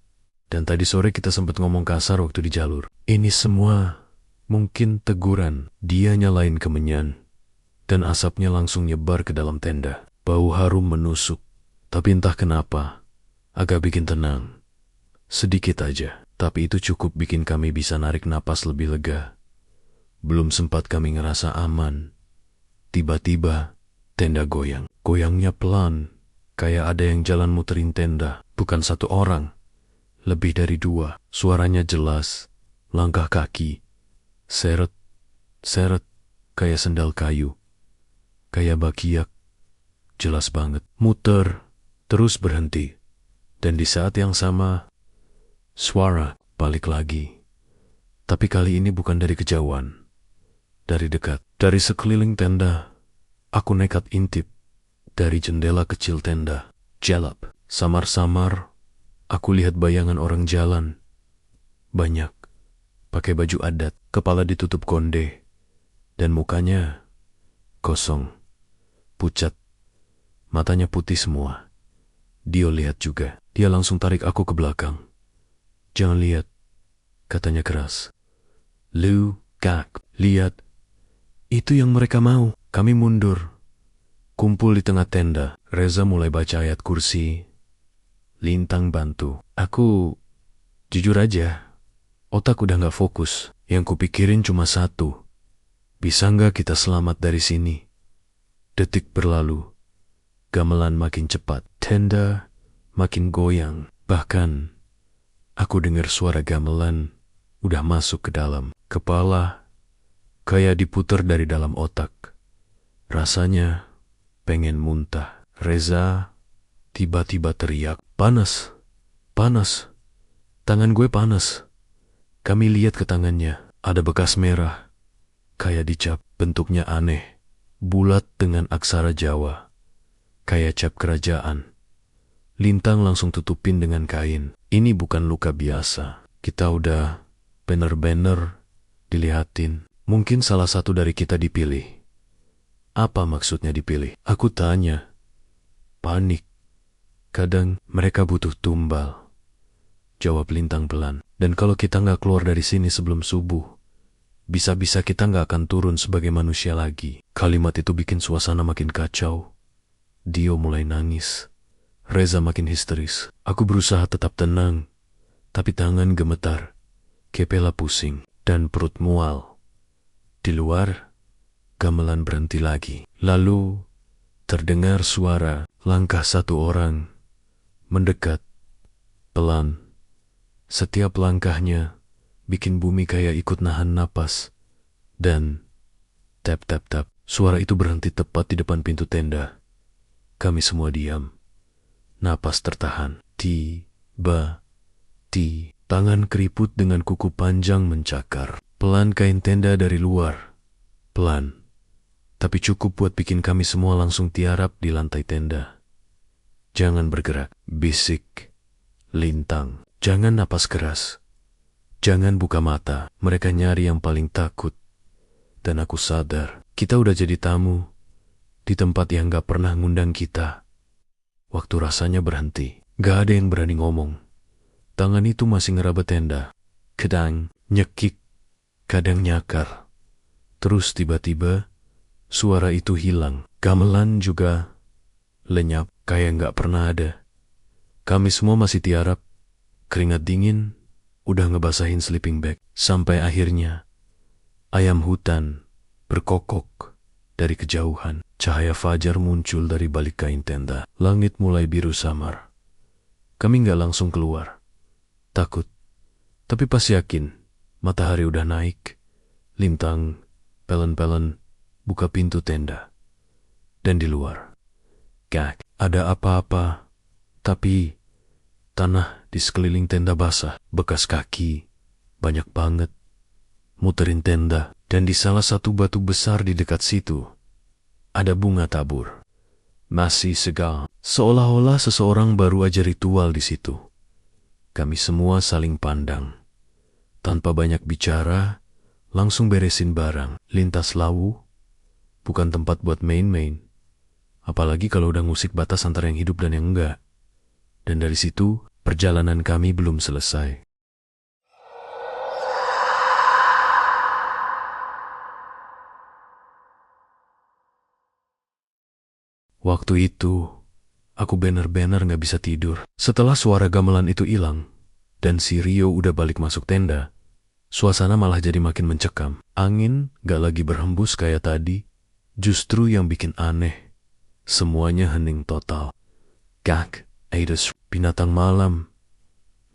Dan tadi sore kita sempat ngomong kasar waktu di jalur. Ini semua mungkin teguran. Dia nyalain kemenyan, dan asapnya langsung nyebar ke dalam tenda. Bau harum menusuk. Tapi entah kenapa, agak bikin tenang. Sedikit aja, tapi itu cukup bikin kami bisa narik napas lebih lega. Belum sempat kami ngerasa aman, tiba-tiba tenda goyang. Goyangnya pelan, kayak ada yang jalan muterin tenda. Bukan satu orang, lebih dari dua. Suaranya jelas, langkah kaki, seret, seret, kayak sendal kayu, kayak bakiak. Jelas banget, muter, terus berhenti. Dan di saat yang sama, suara balik lagi. Tapi kali ini bukan dari kejauhan, dari dekat. Dari sekeliling tenda, aku nekat intip dari jendela kecil tenda. Jelap, samar-samar, aku lihat bayangan orang jalan. Banyak, pakai baju adat, kepala ditutup konde, Dan mukanya kosong, pucat, matanya putih semua. Dio lihat juga. Dia langsung tarik aku ke belakang. "Jangan lihat," katanya keras. "Lu, Kak, lihat. Itu yang mereka mau." Kami mundur. Kumpul di tengah tenda. Reza mulai baca ayat kursi. Lintang bantu. Aku, jujur aja, otak udah gak fokus. Yang kupikirin cuma satu. Bisa nggak kita selamat dari sini? Detik berlalu. Gamelan makin cepat. Tenda makin goyang. Bahkan, aku dengar suara gamelan udah masuk ke dalam. Kepala kayak diputar dari dalam otak. Rasanya pengen muntah. Reza tiba-tiba teriak, "Panas! Panas! Tangan gue panas!" Kami lihat ke tangannya. Ada bekas merah. Kayak dicap. Bentuknya aneh. Bulat dengan aksara Jawa. Kayak cap kerajaan. Lintang langsung tutupin dengan kain. Ini bukan luka biasa. Kita udah bener-bener dilihatin. Mungkin salah satu dari kita dipilih. Apa maksudnya dipilih? Aku tanya. Panik. Kadang mereka butuh tumbal. Jawab Lintang pelan. Dan kalau kita nggak keluar dari sini sebelum subuh, bisa-bisa kita nggak akan turun sebagai manusia lagi. Kalimat itu bikin suasana makin kacau. Dio mulai nangis. Reza makin histeris. Aku berusaha tetap tenang, tapi tangan gemetar, kepala pusing, dan perut mual. Di luar, gamelan berhenti lagi. Lalu, terdengar suara langkah satu orang mendekat, pelan. Setiap langkahnya bikin bumi kayak ikut nahan napas. Dan tap-tap-tap, suara itu berhenti tepat di depan pintu tenda. Kami semua diam. Napas tertahan. Tangan keriput dengan kuku panjang mencakar. Pelan kain tenda dari luar. Pelan. Tapi cukup buat bikin kami semua langsung tiarap di lantai tenda. "Jangan bergerak," bisik Lintang. "Jangan napas keras. Jangan buka mata." Mereka nyari yang paling takut. Dan aku sadar, kita udah jadi tamu di tempat yang gak pernah ngundang kita. Waktu rasanya berhenti. Gak ada yang berani ngomong. Tangan itu masih ngeraba tenda. Kadang nyekik, kadang nyakar. Terus tiba-tiba, suara itu hilang. Gamelan juga lenyap kayak gak pernah ada. Kami semua masih tiarap. Keringat dingin udah ngebasahin sleeping bag. Sampai akhirnya ayam hutan berkokok dari kejauhan. Cahaya fajar muncul dari balik kain tenda. Langit mulai biru samar. Kami nggak langsung keluar. Takut. Tapi pas yakin matahari udah naik, Lintang pelen-pelen buka pintu tenda. Dan di luar, gak ada apa-apa. Tapi tanah di sekeliling tenda basah, bekas kaki, banyak banget. Muterin tenda, dan di salah satu batu besar di dekat situ, ada bunga tabur. Masih segar, seolah-olah seseorang baru aja ritual di situ. Kami semua saling pandang. Tanpa banyak bicara, langsung beresin barang. Lintas lawu, bukan tempat buat main-main. Apalagi kalau udah ngusik batas antara yang hidup dan yang enggak. Dan dari situ, perjalanan kami belum selesai. Waktu itu, aku bener-bener gak bisa tidur. Setelah suara gamelan itu hilang, dan si Rio udah balik masuk tenda, suasana malah jadi makin mencekam. Angin gak lagi berhembus kayak tadi. Justru yang bikin aneh, semuanya hening total. Gak ada binatang malam.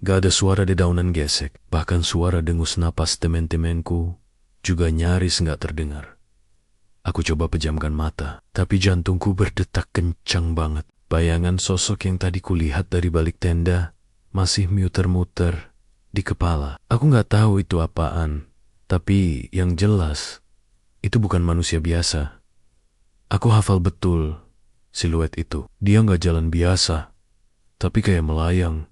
Gak ada suara dedaunan gesek. Bahkan suara dengus napas temen-temenku juga nyaris gak terdengar. Aku coba pejamkan mata, tapi jantungku berdetak kencang banget. Bayangan sosok yang tadi kulihat dari balik tenda masih muter-muter di kepala. Aku gak tahu itu apaan, tapi yang jelas, itu bukan manusia biasa. Aku hafal betul siluet itu. Dia gak jalan biasa, tapi kayak melayang.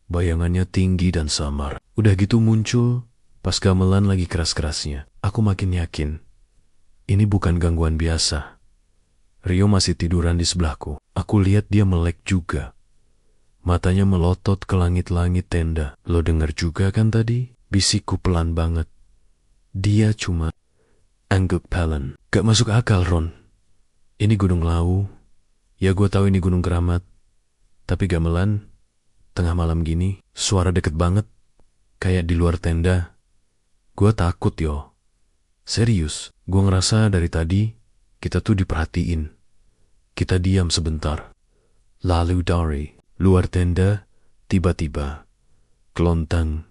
Bayangannya tinggi dan samar. Udah gitu muncul pas gamelan lagi keras-kerasnya. Aku makin yakin Ini bukan gangguan biasa. Rio masih tiduran di sebelahku. Aku lihat dia melek juga. Matanya melotot ke langit-langit tenda. Lo dengar juga kan tadi? Bisikku pelan banget. Dia cuma angguk pelen. Gak masuk akal, Ron. Ini Gunung Lawu. Ya gue tahu ini Gunung Keramat. Tapi gamelan, tengah malam gini, suara deket banget. Kayak di luar tenda. Gue takut, yo. Serius, gue ngerasa dari tadi, kita tuh diperhatiin. Kita diam sebentar. Lalu dari luar tenda, tiba-tiba, kelontang,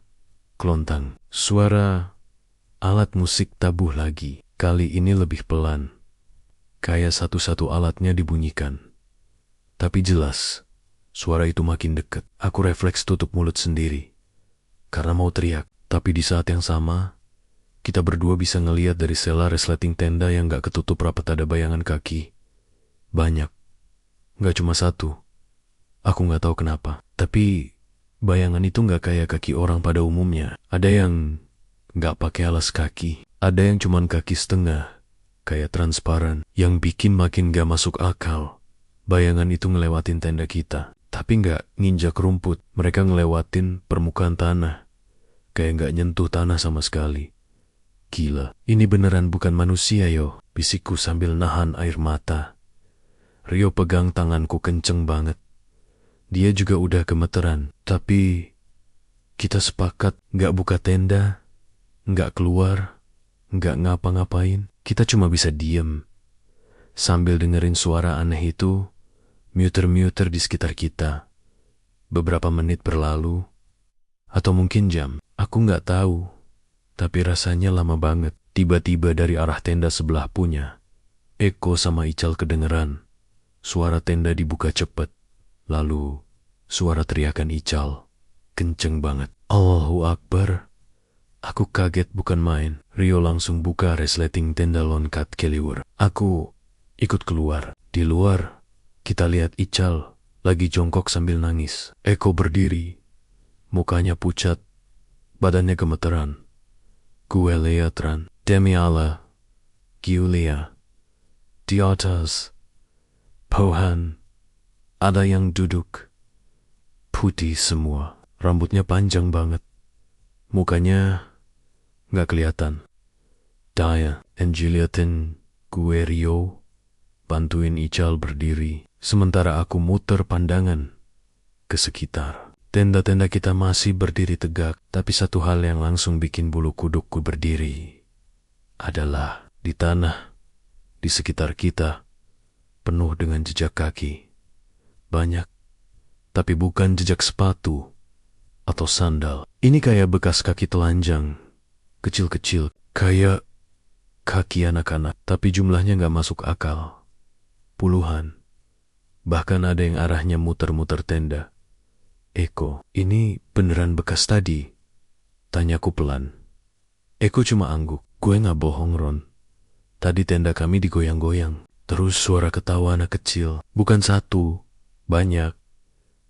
kelontang. Suara alat musik tabuh lagi. Kali ini lebih pelan. Kayak satu-satu alatnya dibunyikan. Tapi jelas, suara itu makin dekat. Aku refleks tutup mulut sendiri. Karena mau teriak. Tapi di saat yang sama, kita berdua bisa ngeliat dari sela resleting tenda yang gak ketutup rapat ada bayangan kaki. Banyak. Gak cuma satu. Aku gak tahu kenapa. Tapi bayangan itu gak kayak kaki orang pada umumnya. Ada yang gak pakai alas kaki. Ada yang cuman kaki setengah. Kayak transparan. Yang bikin makin gak masuk akal. Bayangan itu ngelewatin tenda kita. Tapi gak nginjak rumput. Mereka ngelewatin permukaan tanah. Kayak gak nyentuh tanah sama sekali. Gila, ini beneran bukan manusia yo, bisikku sambil nahan air mata. Rio pegang tanganku kenceng banget. Dia juga udah gemeteran, tapi kita sepakat gak buka tenda, gak keluar, gak ngapa-ngapain. Kita cuma bisa diem, sambil dengerin suara aneh itu, muter-muter di sekitar kita. Beberapa menit berlalu, atau mungkin jam, aku gak tahu. Tapi rasanya lama banget. Tiba-tiba dari arah tenda sebelah punya, Eko sama Ical kedengeran. Suara tenda dibuka cepet. Lalu, suara teriakan Ical. Kenceng banget. Allahu Akbar. Aku kaget bukan main. Rio langsung buka resleting tenda loncat keliwur. Aku ikut keluar. Di luar, kita lihat Ical lagi jongkok sambil nangis. Eko berdiri. Mukanya pucat. Badannya gemeteran. Gue lihat, Ran, demi Allah, Giulia, di atas pohon, ada yang duduk, putih semua, rambutnya panjang banget, mukanya gak kelihatan. Daya, ngeliatin gue Rio, bantuin Ical berdiri, sementara aku muter pandangan ke sekitar. Tenda-tenda kita masih berdiri tegak, tapi satu hal yang langsung bikin bulu kudukku berdiri adalah di tanah, di sekitar kita, penuh dengan jejak kaki. Banyak, tapi bukan jejak sepatu atau sandal. Ini kayak bekas kaki telanjang, kecil-kecil, kayak kaki anak-anak, tapi jumlahnya gak masuk akal. Puluhan, bahkan ada yang arahnya muter-muter tenda. Eko, ini beneran bekas tadi? Tanyaku pelan. Eko cuma angguk. Gue gak bohong, Ron. Tadi tenda kami digoyang-goyang. Terus suara ketawa anak kecil. Bukan satu, banyak.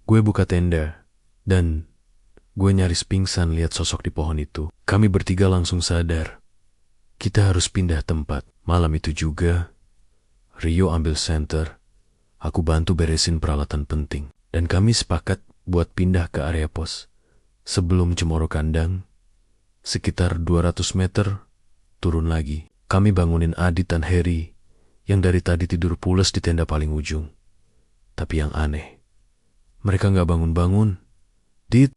Gue buka tenda. Dan gue nyaris pingsan lihat sosok di pohon itu. Kami bertiga langsung sadar. Kita harus pindah tempat. Malam itu juga, Rio ambil senter. Aku bantu beresin peralatan penting. Dan kami sepakat buat pindah ke area pos. Sebelum Cemoro kandang, sekitar 200 meter, turun lagi. Kami bangunin Adit dan Harry, yang dari tadi tidur pules di tenda paling ujung. Tapi yang aneh, mereka gak bangun-bangun. Dit,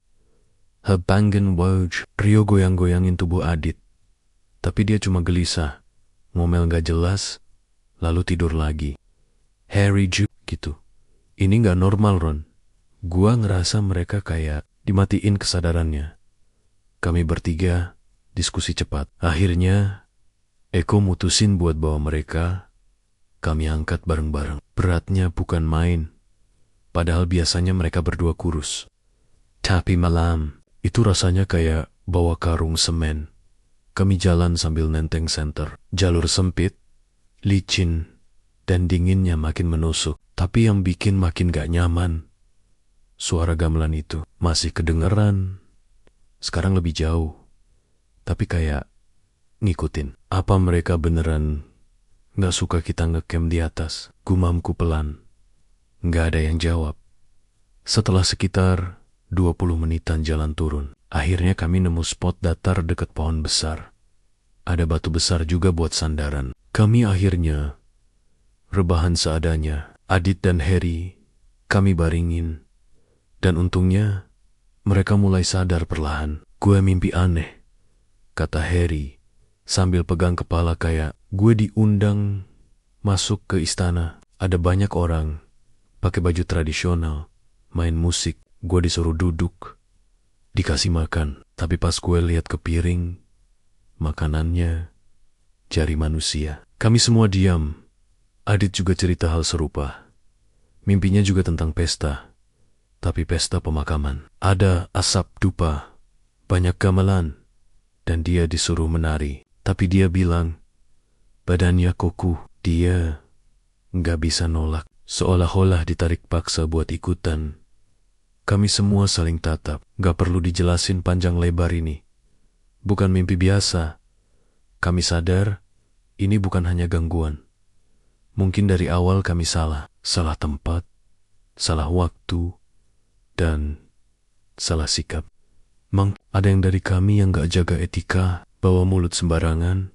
hebangen woj. Rio goyang-goyangin tubuh Adit. Tapi dia cuma gelisah, ngomel gak jelas, lalu tidur lagi. Harry juga gitu. Ini gak normal, Ron. Gua ngerasa mereka kayak dimatiin kesadarannya. Kami bertiga diskusi cepat. Akhirnya, Eko mutusin buat bawa mereka. Kami angkat bareng-bareng. Beratnya bukan main. Padahal biasanya mereka berdua kurus. Tapi malam, itu rasanya kayak bawa karung semen. Kami jalan sambil nenteng senter. Jalur sempit, licin, dan dinginnya makin menusuk. Tapi yang bikin makin gak nyaman, suara gamelan itu masih kedengeran. Sekarang lebih jauh. Tapi kayak ngikutin. Apa mereka beneran Nggak suka kita ngecamp di atas, gumamku pelan. Nggak ada yang jawab. Setelah sekitar 20 menitan jalan turun, akhirnya kami nemu spot datar dekat pohon besar. Ada batu besar juga buat sandaran. Kami akhirnya rebahan seadanya. Adit dan Harry kami baringin. Dan untungnya mereka mulai sadar perlahan. Gue mimpi aneh, kata Harry sambil pegang kepala kayak gue diundang masuk ke istana. Ada banyak orang pakai baju tradisional, main musik. Gue disuruh duduk, dikasih makan. Tapi pas gue lihat ke piring, makanannya jari manusia. Kami semua diam. Adit juga cerita hal serupa. Mimpinya juga tentang pesta, tapi pesta pemakaman. Ada asap dupa, banyak gamelan, dan dia disuruh menari. Tapi dia bilang, badannya kukuh. Dia nggak bisa nolak, seolah-olah ditarik paksa buat ikutan. Kami semua saling tatap. Nggak perlu dijelasin panjang lebar ini. Bukan mimpi biasa. Kami sadar, ini bukan hanya gangguan. Mungkin dari awal kami salah tempat, salah waktu, dan salah sikap. Mang, ada yang dari kami yang gak jaga etika, bawa mulut sembarangan,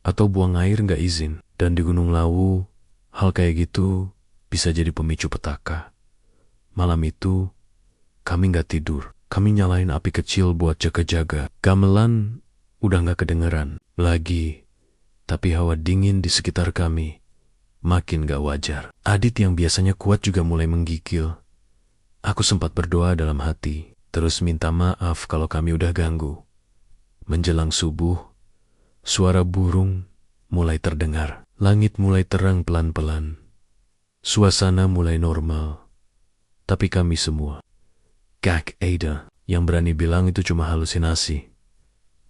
atau buang air gak izin. Dan di Gunung Lawu, hal kayak gitu bisa jadi pemicu petaka. Malam itu, kami gak tidur. Kami nyalain api kecil buat jaga-jaga. Gamelan udah gak kedengeran lagi, tapi hawa dingin di sekitar kami makin gak wajar. Adit yang biasanya kuat juga mulai menggigil. Aku sempat berdoa dalam hati, terus minta maaf kalau kami udah ganggu. Menjelang subuh, suara burung mulai terdengar. Langit mulai terang pelan-pelan. Suasana mulai normal. Tapi kami semua, Kak Ada, yang berani bilang itu cuma halusinasi.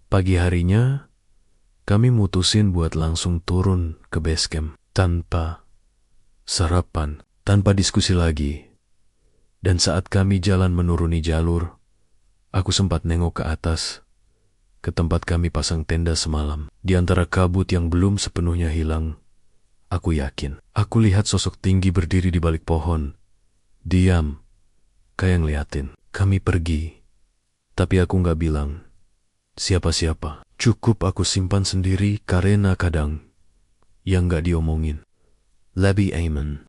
Pagi harinya, kami mutusin buat langsung turun ke base camp. Tanpa sarapan, tanpa diskusi lagi. Dan saat kami jalan menuruni jalur, aku sempat nengok ke atas, ke tempat kami pasang tenda semalam. Di antara kabut yang belum sepenuhnya hilang, aku yakin, aku lihat sosok tinggi berdiri di balik pohon. Diam, kayak ngeliatin. Kami pergi, tapi aku nggak bilang siapa-siapa. Cukup aku simpan sendiri karena kadang yang nggak diomongin. Lebih aman.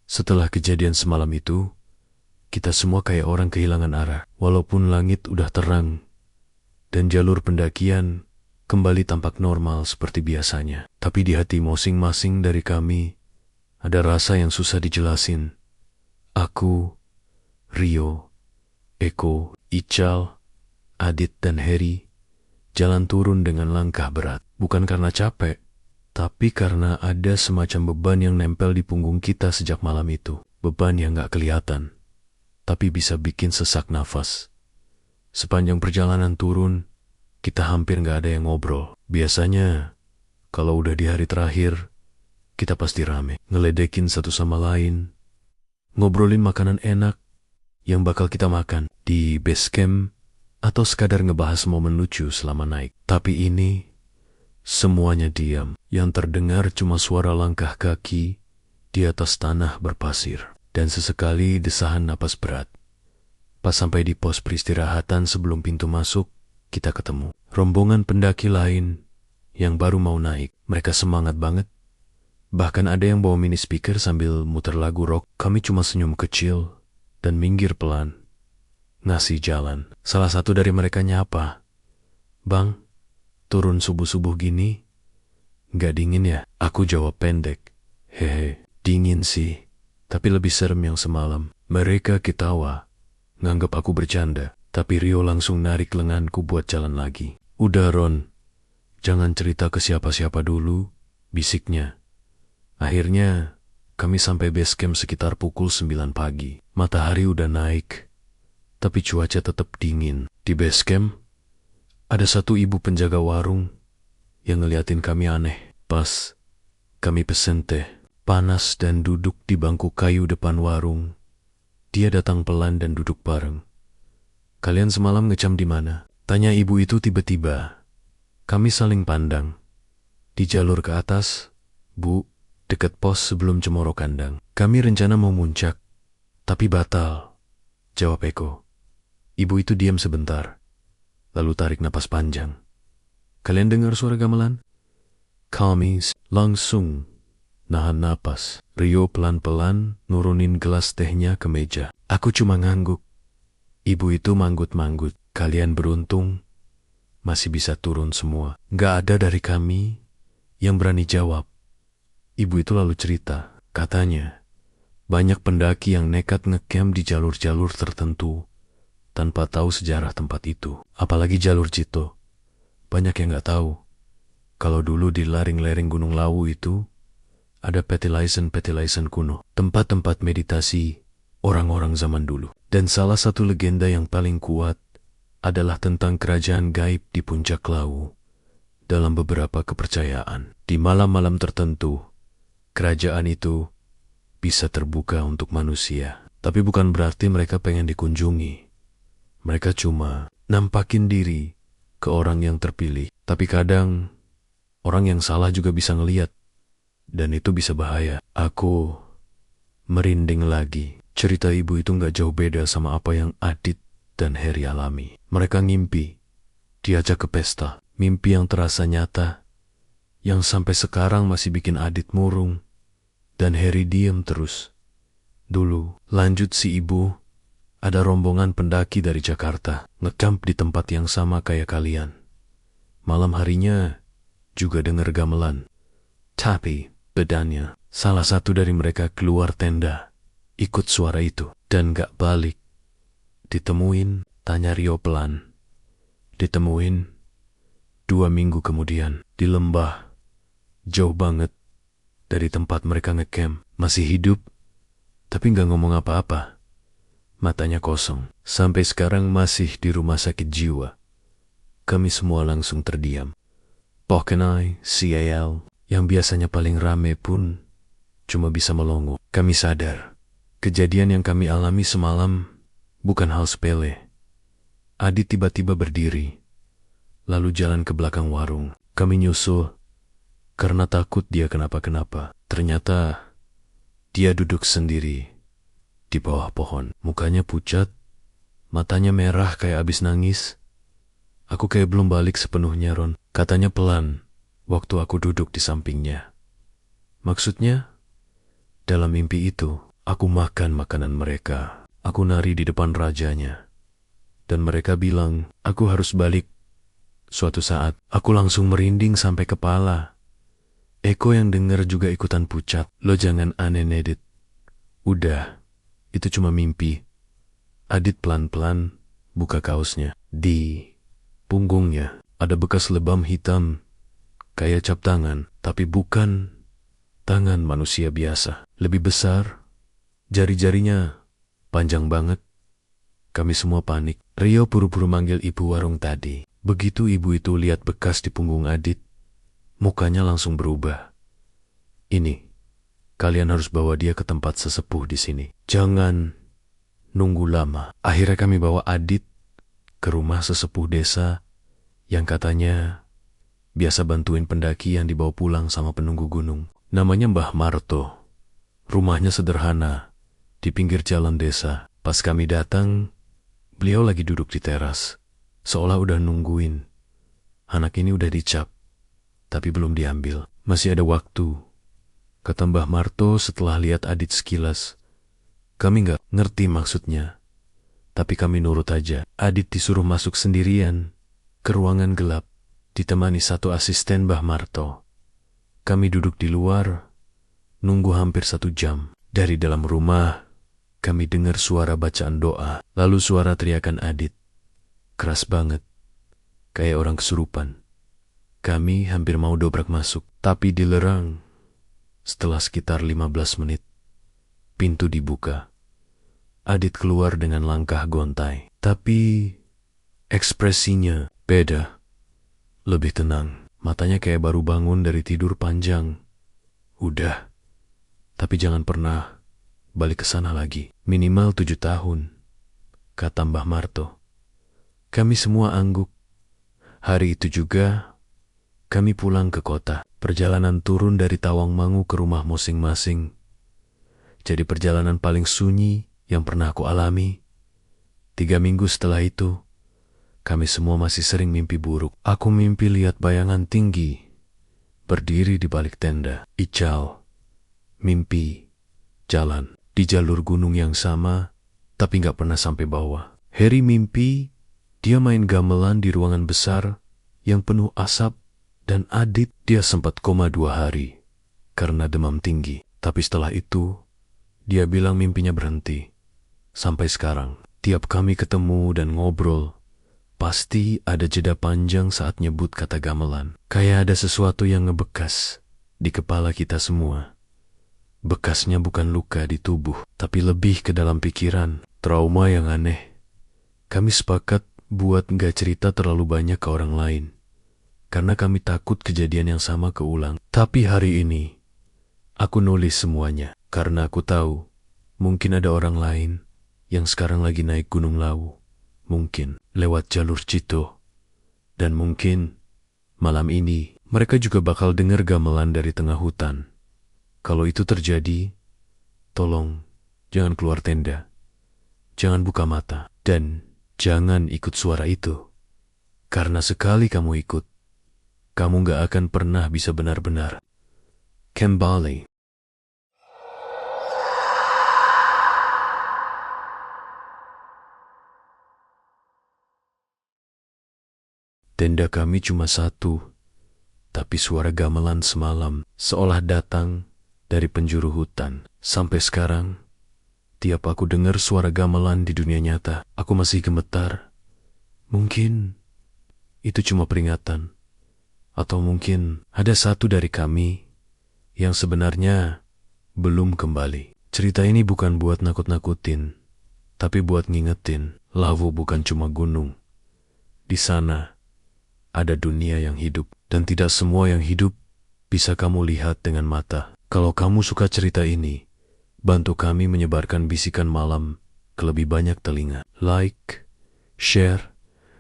Setelah kejadian semalam itu, kita semua kayak orang kehilangan arah. Walaupun langit udah terang dan jalur pendakian kembali tampak normal seperti biasanya. Tapi di hati masing-masing dari kami ada rasa yang susah dijelasin. Aku, Rio, Eko, Ical, Adit, dan Harry jalan turun dengan langkah berat. Bukan karena capek, tapi karena ada semacam beban yang nempel di punggung kita sejak malam itu. Beban yang gak kelihatan, tapi bisa bikin sesak nafas. Sepanjang perjalanan turun, kita hampir gak ada yang ngobrol. Biasanya, kalau udah di hari terakhir, kita pasti rame, ngeledekin satu sama lain, ngobrolin makanan enak yang bakal kita makan di base camp, atau sekadar ngebahas momen lucu selama naik. Tapi ini, semuanya diam. Yang terdengar cuma suara langkah kaki di atas tanah berpasir, dan sesekali desahan napas berat. Pas sampai di pos peristirahatan sebelum pintu masuk, kita ketemu rombongan pendaki lain yang baru mau naik. Mereka semangat banget. Bahkan ada yang bawa mini speaker sambil muter lagu rock. Kami cuma senyum kecil dan minggir pelan, ngasih jalan. Salah satu dari mereka nyapa, "Bang, turun subuh-subuh gini, nggak dingin ya?" Aku jawab pendek, "Hehe, dingin sih, tapi lebih serem yang semalam." Mereka ketawa, nganggap aku bercanda. Tapi Rio langsung narik lenganku buat jalan lagi. "Udah Ron, jangan cerita ke siapa-siapa dulu," bisiknya. Akhirnya, kami sampai base camp sekitar pukul 9 pagi. Matahari udah naik, tapi cuaca tetap dingin. Di base camp, ada satu ibu penjaga warung yang ngeliatin kami aneh. Pas kami pesen teh panas dan duduk di bangku kayu depan warung, Dia datang pelan dan duduk bareng. "Kalian semalam ngecam di mana?" tanya ibu itu tiba-tiba. Kami saling pandang. "Di jalur ke atas, Bu, dekat pos sebelum Cemoro Kandang. Kami rencana mau muncak, tapi batal," jawab Eko. Ibu itu diam sebentar, lalu tarik napas panjang. "Kalian dengar suara gamelan?" Kami langsung nahan napas. Rio pelan-pelan nurunin gelas tehnya ke meja. Aku cuma ngangguk. Ibu itu manggut-manggut. "Kalian beruntung, masih bisa turun semua." Gak ada dari kami yang berani jawab. Ibu itu lalu cerita, katanya, banyak pendaki yang nekat ngecamp di jalur-jalur tertentu tanpa tahu sejarah tempat itu. Apalagi jalur Cito. Banyak yang gak tahu kalau dulu di lereng-lereng Gunung Lawu itu ada petilasan-petilasan kuno, tempat-tempat meditasi orang-orang zaman dulu. Dan salah satu legenda yang paling kuat adalah tentang kerajaan gaib di puncak Lawu. Dalam beberapa kepercayaan, di malam-malam tertentu, kerajaan itu bisa terbuka untuk manusia. Tapi bukan berarti mereka pengen dikunjungi. Mereka cuma nampakin diri ke orang yang terpilih. Tapi kadang orang yang salah juga bisa ngeliat. Dan itu bisa bahaya. Aku merinding lagi. Cerita ibu itu gak jauh beda sama apa yang Adit dan Heri alami. Mereka ngimpi, diajak ke pesta. Mimpi yang terasa nyata, yang sampai sekarang masih bikin Adit murung. Dan Heri diem terus. Dulu, lanjut si ibu, ada rombongan pendaki dari Jakarta, ngecamp di tempat yang sama kayak kalian. Malam harinya juga denger gamelan. Tapi bedanya, salah satu dari mereka keluar tenda, ikut suara itu, dan gak balik. Ditemuin, tanya Rio pelan. Ditemuin 2 minggu kemudian, di lembah, jauh banget dari tempat mereka ngecamp. Masih hidup, tapi gak ngomong apa-apa. Matanya kosong. Sampai sekarang masih di rumah sakit jiwa. Kami semua langsung terdiam. Pokenai, CAL, yang biasanya paling rame pun cuma bisa melongo. Kami sadar, kejadian yang kami alami semalam bukan hal sepele. Adit tiba-tiba berdiri, lalu jalan ke belakang warung. Kami nyusul, karena takut dia kenapa-kenapa. Ternyata dia duduk sendiri di bawah pohon. Mukanya pucat, matanya merah kayak abis nangis. Aku kayak belum balik sepenuhnya, Ron. Katanya pelan, waktu aku duduk di sampingnya. Maksudnya, dalam mimpi itu, aku makan makanan mereka. Aku nari di depan rajanya. Dan mereka bilang, aku harus balik. Suatu saat, aku langsung merinding sampai kepala. Eko yang denger juga ikutan pucat. Lo jangan aneh, Nedit. Udah, itu cuma mimpi. Adit pelan-pelan buka kaosnya. Di punggungnya ada bekas lebam hitam, kayak cap tangan, tapi bukan tangan manusia biasa. Lebih besar, jari-jarinya panjang banget. Kami semua panik. Rio buru-buru manggil ibu warung tadi. Begitu ibu itu lihat bekas di punggung Adit, mukanya langsung berubah. "Ini, kalian harus bawa dia ke tempat sesepuh di sini. Jangan nunggu lama." Akhirnya kami bawa Adit ke rumah sesepuh desa yang katanya biasa bantuin pendaki yang dibawa pulang sama penunggu gunung. Namanya Mbah Marto. Rumahnya sederhana, di pinggir jalan desa. Pas kami datang, beliau lagi duduk di teras, seolah udah nungguin. Anak ini udah dicap, tapi belum diambil. Masih ada waktu, kata Mbah Marto setelah lihat Adit sekilas. Kami gak ngerti maksudnya, tapi kami nurut aja. Adit disuruh masuk sendirian ke ruangan gelap, ditemani satu asisten Mbah Marto. Kami duduk di luar, nunggu hampir 1 jam. Dari dalam rumah, kami dengar suara bacaan doa, lalu suara teriakan Adit. Keras banget, kayak orang kesurupan. Kami hampir mau dobrak masuk, tapi dilerang. Setelah sekitar 15 menit, pintu dibuka. Adit keluar dengan langkah gontai, tapi ekspresinya beda. Lebih tenang, matanya kayak baru bangun dari tidur panjang. Udah, tapi jangan pernah balik ke sana lagi. Minimal 7 tahun, kata Mbah Marto. Kami semua angguk. Hari itu juga, kami pulang ke kota. Perjalanan turun dari Tawangmangu ke rumah masing-masing. Jadi perjalanan paling sunyi yang pernah aku alami. 3 minggu setelah itu, kami semua masih sering mimpi buruk. Aku mimpi lihat bayangan tinggi, berdiri di balik tenda. Ical, mimpi, jalan di jalur gunung yang sama, tapi gak pernah sampai bawah. Harry mimpi, dia main gamelan di ruangan besar yang penuh asap, dan Adit dia sempat koma 2 hari karena demam tinggi. Tapi setelah itu, dia bilang mimpinya berhenti. Sampai sekarang, tiap kami ketemu dan ngobrol, pasti ada jeda panjang saat nyebut kata gamelan. Kayak ada sesuatu yang ngebekas di kepala kita semua. Bekasnya bukan luka di tubuh, tapi lebih ke dalam pikiran, trauma yang aneh. Kami sepakat buat gak cerita terlalu banyak ke orang lain, karena kami takut kejadian yang sama keulang. Tapi hari ini, aku nulis semuanya, karena aku tahu mungkin ada orang lain yang sekarang lagi naik Gunung Lawu, mungkin lewat jalur Cito, dan mungkin malam ini mereka juga bakal dengar gamelan dari tengah hutan. Kalau itu terjadi, tolong jangan keluar tenda, jangan buka mata, dan jangan ikut suara itu. Karena sekali kamu ikut, kamu gak akan pernah bisa benar-benar kembali. Tenda kami cuma satu, tapi suara gamelan semalam seolah datang dari penjuru hutan. Sampai sekarang, tiap aku dengar suara gamelan di dunia nyata, aku masih gemetar. Mungkin itu cuma peringatan, atau mungkin ada satu dari kami yang sebenarnya belum kembali. Cerita ini bukan buat nakut-nakutin, tapi buat ngingetin, Lawu bukan cuma gunung. Di sana ada dunia yang hidup, dan tidak semua yang hidup bisa kamu lihat dengan mata. Kalau kamu suka cerita ini, bantu kami menyebarkan bisikan malam ke lebih banyak telinga. Like, share,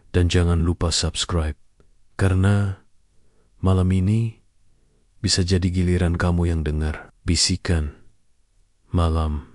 dan jangan lupa subscribe, karena malam ini bisa jadi giliran kamu yang dengar bisikan malam.